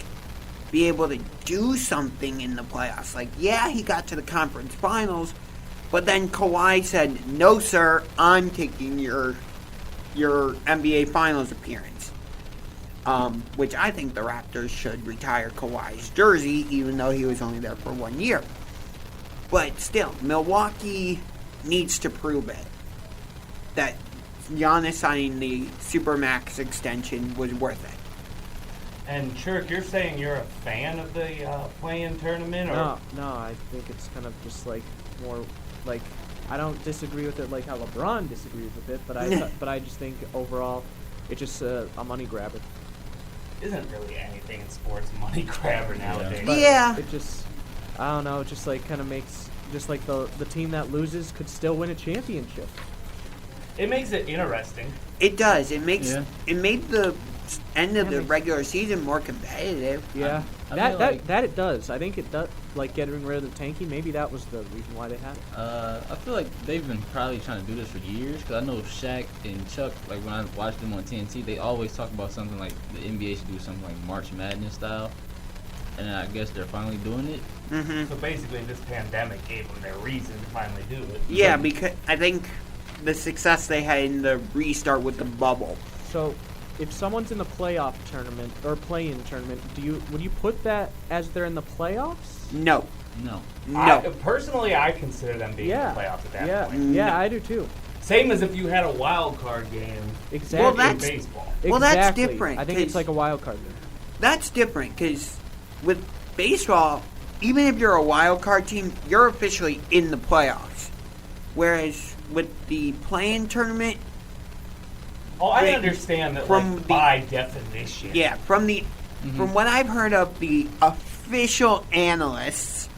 be able to do something in the playoffs. Yeah, he got to the conference finals, but then Kawhi said, no, sir, I'm taking your NBA Finals appearance. Which I think the Raptors should retire Kawhi's jersey, even though he was only there for 1 year. But still, Milwaukee needs to prove it. That Giannis signing the Supermax extension was worth it.
And Shirk, you're saying you're a fan of the play-in tournament, or
No, I think it's kind of just like more like I don't disagree with it like how LeBron disagrees with it, but I just think overall it's just a money grabber.
isn't really anything in sports money grabber nowadays?
But
Yeah.
it just I don't know, it just like kind of makes just like the team that loses could still win a championship.
It makes it interesting.
It does. It makes
Yeah.
it made the end of the regular season more competitive.
Yeah,
I
that
feel
that
like-
that it does. I think it does. Like getting rid of the tanky, maybe that was the reason why they had it.
I feel like they've been probably trying to do this for years. Because I know Shaq and Chuck, like when I watched them on TNT, they always talk about something like the NBA should do something like March Madness style. And I guess they're finally doing it.
Hmm
So basically, this pandemic gave them their reason to finally do it.
Yeah, because I think the success they had in the restart with the bubble.
So, if someone's in the playoff tournament or play-in tournament, would you put that as they're in the playoffs?
No.
No.
Personally, I consider them being
Yeah,
in the playoffs at that
yeah,
point.
yeah, I do too.
Same as if you had a wild card game
Exactly.
Well,
in
that's-
baseball.
Well, that's
Exactly.
different,
I think it's
'cause-
like a wild card game.
That's different because with baseball, even if you're a wild card team, you're officially in the playoffs. Whereas with the play-in tournament,
Oh, I
Wait,
understand that,
from
like,
the-
by definition.
yeah, from what I've heard of the official analysts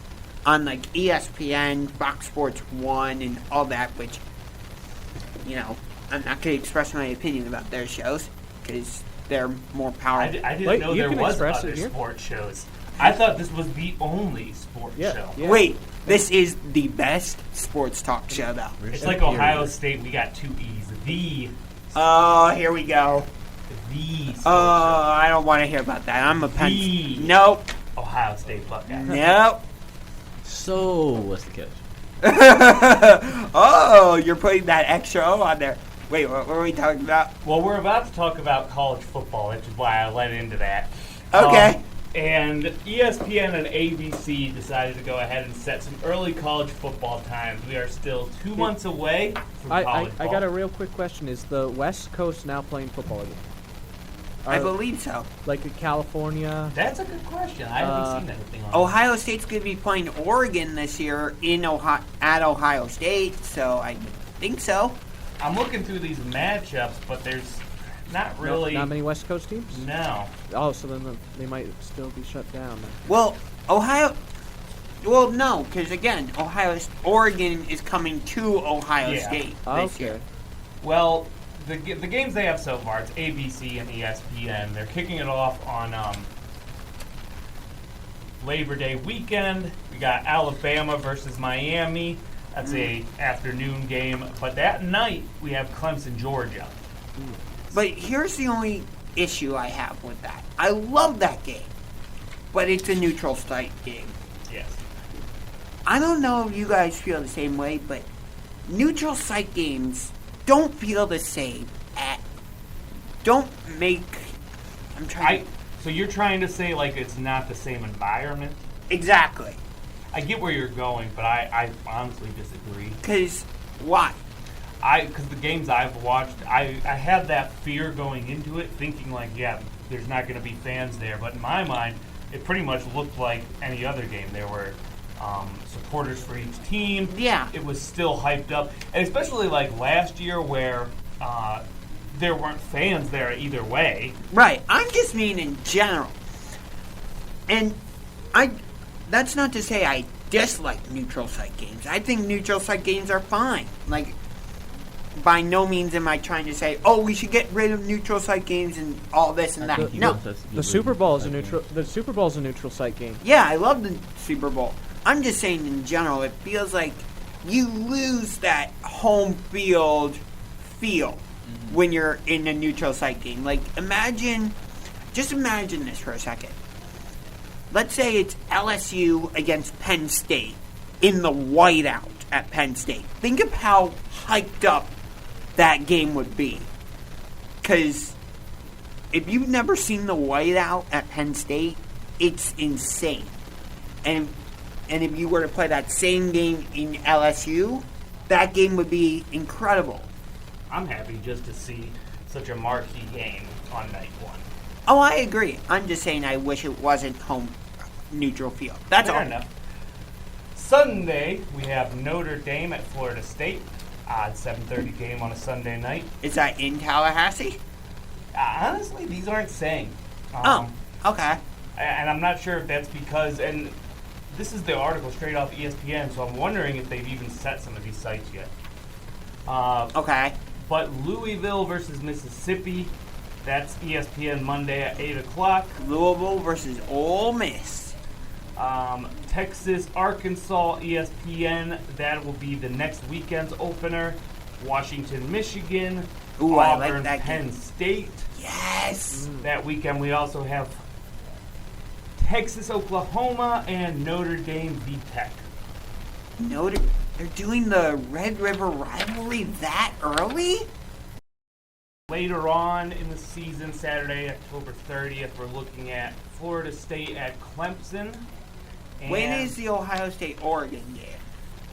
on like ESPN, Fox Sports 1, and all that, which, you know, I'm not going to express my opinion about their shows because they're more
I
powerful.
didn't
Wait,
know
you
there
can
was
express
other
it here.
sports shows. I thought this was the only sports
Yeah,
show.
yeah.
Wait, this is the best sports talk show, though.
It's like Ohio State. We got two E's.
Oh, here we go.
The sports
Oh, I don't want to hear about that. I'm a Penn.
The-
Nope.
show. Ohio State Buckeyes.
Nope.
So, what's the catch?
Oh, you're putting that extra O on there. Wait, what were we talking about?
Well, we're about to talk about college football, which is why I led into that.
Okay.
And ESPN and ABC decided to go ahead and set some early college football times. We are still 2 months away from
I
college ball.
got a real quick question: is the West Coast now playing football again?
I
Or,
believe so.
like in California.
That's a good question. I haven't seen anything on
Ohio State's going to be playing Oregon this year in at Ohio State, so I think so.
it. I'm looking through these matchups, but there's not really.
Not many West Coast teams.
No.
Oh, so then they might still be shut down.
Well, Well, no, because again, Oregon is coming to Ohio
Yeah.
State
Oh,
this
okay.
year.
Well, the games they have so far, it's ABC and ESPN. They're kicking it off on Labor Day weekend. We got Alabama versus Miami. That's a afternoon game. But that night, we have Clemson, Georgia.
But here's the only issue I have with that. I love that game, but it's a neutral site game.
Yes.
I don't know if you guys feel the same way, but neutral site games don't feel the same. Don't make. I'm trying.
So you're trying to say, like, it's not the same environment?
Exactly.
I get where you're going, but I honestly disagree.
Because why?
Because the games I've watched, I had that fear going into it, thinking like, yeah, there's not going to be fans there. But in my mind, it pretty much looked like any other game. There were supporters for each team.
Yeah.
It was still hyped up, and especially like last year where there weren't fans there either way.
Right. I'm just mean in general. And that's not to say I dislike neutral site games. I think neutral site games are fine. Like, by no means am I trying to say, oh, we should get rid of neutral site games and all this and that. No.
The Super Bowl is a neutral. The Super Bowl is a neutral site game.
Yeah, I love the Super Bowl. I'm just saying in general, it feels like you lose that home field feel when you're in a neutral site game. Like, just imagine this for a second. Let's say it's LSU against Penn State in the whiteout at Penn State. Think of how hyped up that game would be. Because if you've never seen the whiteout at Penn State, it's insane. And And if you were to play that same game in LSU, that game would be incredible.
I'm happy just to see such a marquee game on night one.
Oh, I agree. I'm just saying I wish it wasn't home neutral field. That's
Fair
all.
enough. Sunday, we have Notre Dame at Florida State. Odd 7:30 game on a Sunday night.
Is that in Tallahassee?
Honestly, these aren't saying.
Okay.
And I'm not sure if that's because, and this is the article straight off ESPN, so I'm wondering if they've even set some of these sites yet.
Okay.
But Louisville versus Mississippi, that's ESPN Monday at 8 o'clock.
Louisville versus Ole Miss.
Texas, Arkansas, ESPN, that will be the next weekend's opener. Washington, Michigan,
Ooh, I
Auburn,
like that
Penn
game.
State.
Yes.
That weekend we also have Texas, Oklahoma, and Notre Dame v Tech.
They're doing the Red River rivalry that early?
Later on in the season, Saturday, October 30th, we're looking at Florida State at Clemson. And
When is the Ohio State-Oregon game?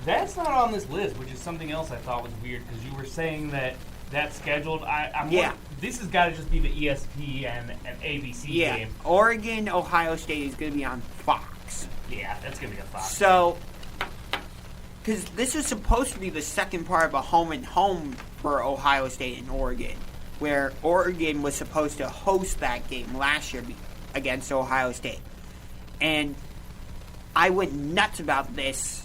that's not on this list, which is something else I thought was weird because you were saying that that's scheduled.
Yeah.
This has got to just be the ESPN and ABC
Yeah.
game.
Oregon, Ohio State is going to be on Fox.
Yeah, that's going to be a Fox.
So, because this is supposed to be the second part of a home and home for Ohio State and Oregon, where Oregon was supposed to host that game last year against Ohio State. And I went nuts about this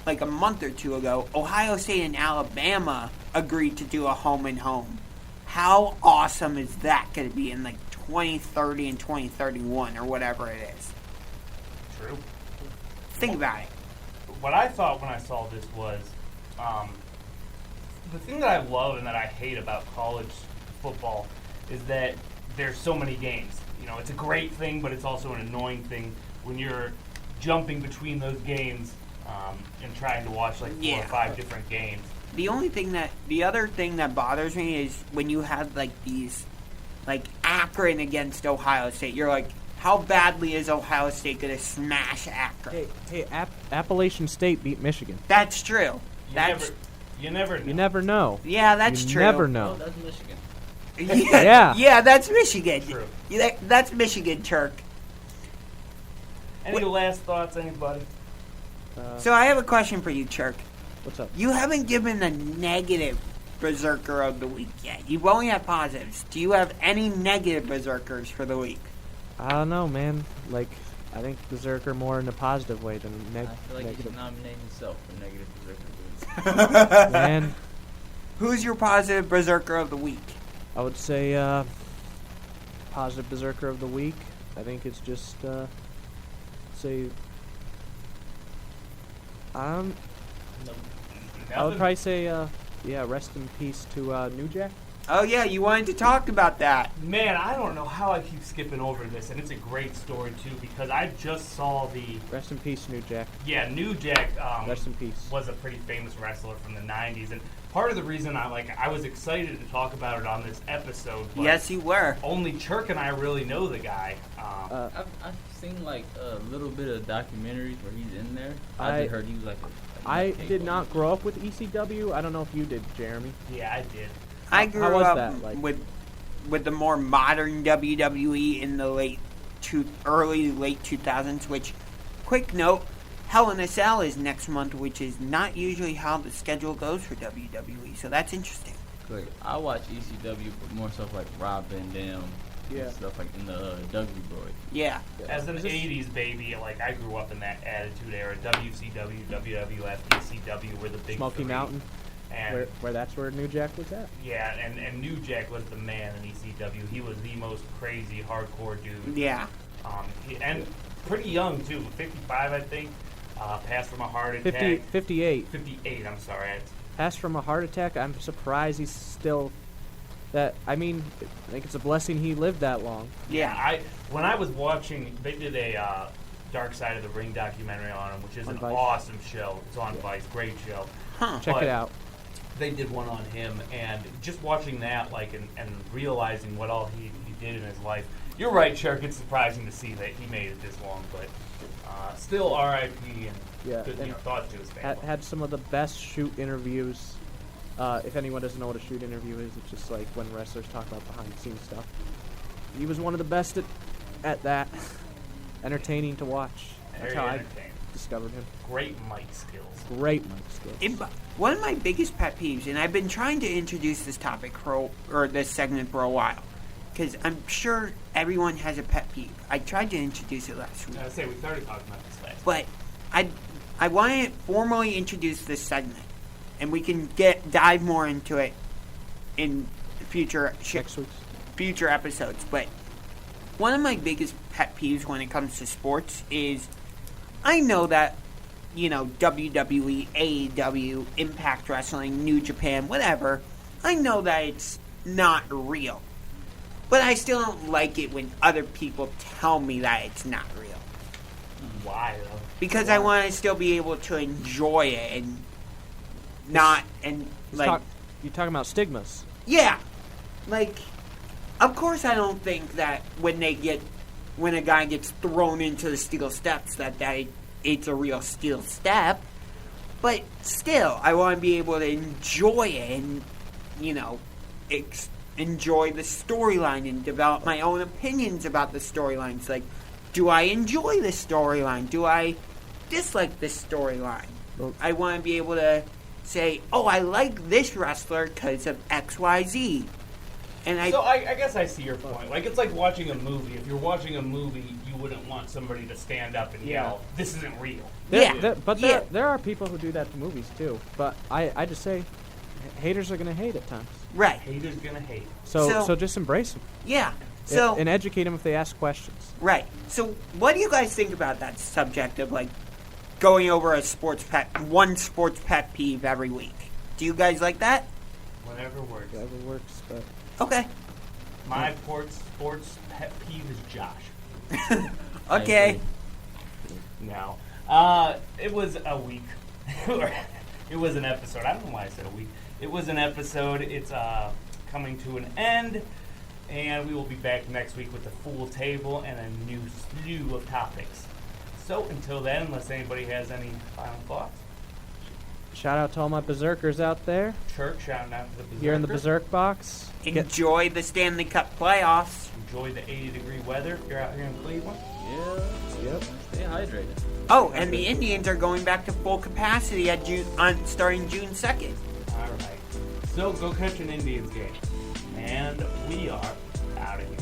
like a month or two ago. Ohio State and Alabama agreed to do a home and home. How awesome is that going to be in like 2030 and 2031 or whatever it is?
True.
Think about it.
What I thought when I saw this was the thing that I love and that I hate about college football is that there's so many games. You know, it's a great thing, but it's also an annoying thing when you're jumping between those games and trying to watch like 4 or 5 different games.
The other thing that bothers me is when you have like these, like Akron against Ohio State. You're like, how badly is Ohio State going to smash Akron?
Hey, Appalachian State beat Michigan.
That's true.
You never know.
You never know.
Yeah, that's
you
true.
Never
Oh,
know.
that's Michigan.
Yeah,
Yeah.
that's Michigan.
True.
Yeah, that's Michigan, Turk.
Any last thoughts, anybody?
So I have a question for you, Chirk.
What's up?
You haven't given a negative Berzerker of the week yet. You've only had positives. Do you have any negative Berzerkers for the week?
I don't know, man. Like, I think Berzerker more in a positive way than
I feel like he
negative.
should nominate himself for negative Berzerker.
Man,
Who's your positive Berzerker of the week?
I would say positive Berzerker of the week. I think it's just say I would probably say rest in peace to New Jack.
Oh, yeah, you wanted to talk about that.
Man, I don't know how I keep skipping over this, and it's a great story too because I just saw the
Rest in peace, New Jack.
New Jack.
Rest in peace.
Was a pretty famous wrestler from the '90s, and part of the reason I was excited to talk about it on this episode. But
Yes, you were.
only Chirk and I really know the guy.
I've seen like a little bit of documentaries where he's in there.
I-
I just heard he was like
I did not grow up with ECW. I don't know if you did, Jeremy.
Yeah, I did.
I grew
How was
up
that, like?
with the more modern WWE in the late 2000s, which, quick note, Hell in a Cell is next month, which is not usually how the schedule goes for WWE, so that's interesting.
Like, I watch ECW, but more stuff like Robb Van Dam,
Yeah.
and stuff like in the Dudley Boy.
Yeah.
As an
Is this-
'80s baby, I grew up in that Attitude Era. WCW, WWF, ECW were the big
Smoky
three.
Mountain,
And
where that's where New Jack was at.
yeah, and New Jack was the man in ECW. He was the most crazy, hardcore dude.
Yeah.
And pretty young too, 55 I think. Passed from a heart attack.
58.
58. I'm sorry.
Passed from a heart attack. I'm surprised he's still. I think it's a blessing he lived that long.
Yeah.
When I was watching, they did a Dark Side of the Ring documentary on him, which is
On
an
Vice.
awesome show. It's on Vice, great show.
Huh.
Check
But
it out.
they did one on him, and just watching that, and realizing what all he did in his life. You're right, Shark. It's surprising to see that he made it this long, but still R.I.P. and good, thoughts to his family.
Had some of the best shoot interviews. If anyone doesn't know what a shoot interview is, it's just like when wrestlers talk about behind-the-scenes stuff. He was one of the best at that. Entertaining to watch. That's how I discovered him.
Great mic skills.
One of my biggest pet peeves, and I've been trying to introduce this topic or this segment for a while, because I'm sure everyone has a pet peeve. I tried to introduce it last week.
I say we started talking about this last.
But I want to formally introduce this segment, and we can dive more into it in future episodes. But one of my biggest pet peeves when it comes to sports is, I know that, WWE, AEW, Impact Wrestling, New Japan, whatever, I know that it's not real. But I still don't like it when other people tell me that it's not real.
Why, though?
Because I want to still be able to enjoy it and not,
you're talking about stigmas.
Yeah. Of course I don't think that when a guy gets thrown into the steel steps that it's a real steel step. But still, I want to be able to enjoy it and, enjoy the storyline and develop my own opinions about the storylines. Like, do I enjoy this storyline? Do I dislike this storyline?
Well,
I want to be able to say, oh, I like this wrestler because of X, Y, Z.
So I guess I see your point. It's like watching a movie. If you're watching a movie, you wouldn't want somebody to stand up and yell, "This isn't real."
There are people who do that to movies too. But I just say, haters are gonna hate at times.
Right.
Haters gonna hate.
So just embrace them.
Yeah. And
educate them if they ask questions.
Right. So what do you guys think about that subject of going over one sports pet peeve every week? Do you guys like that?
Whatever works.
But
okay.
My sports pet peeve is Josh.
Okay.
No. It was a week. It was an episode. I don't know why I said a week. It was an episode. It's coming to an end. And we will be back next week with a full table and a new slew of topics. So until then, unless anybody has any final thoughts.
Shout out to all my Berzerkers out there.
Church, shouting out to the Berzerker.
Here in the Berserk box.
Enjoy the Stanley Cup playoffs.
Enjoy the 80-degree weather if you're out here in Cleveland.
Yeah.
Yep.
Stay hydrated.
Oh, and the Indians are going back to full capacity starting June 2nd.
All right. So go catch an Indians game. And we are out of here.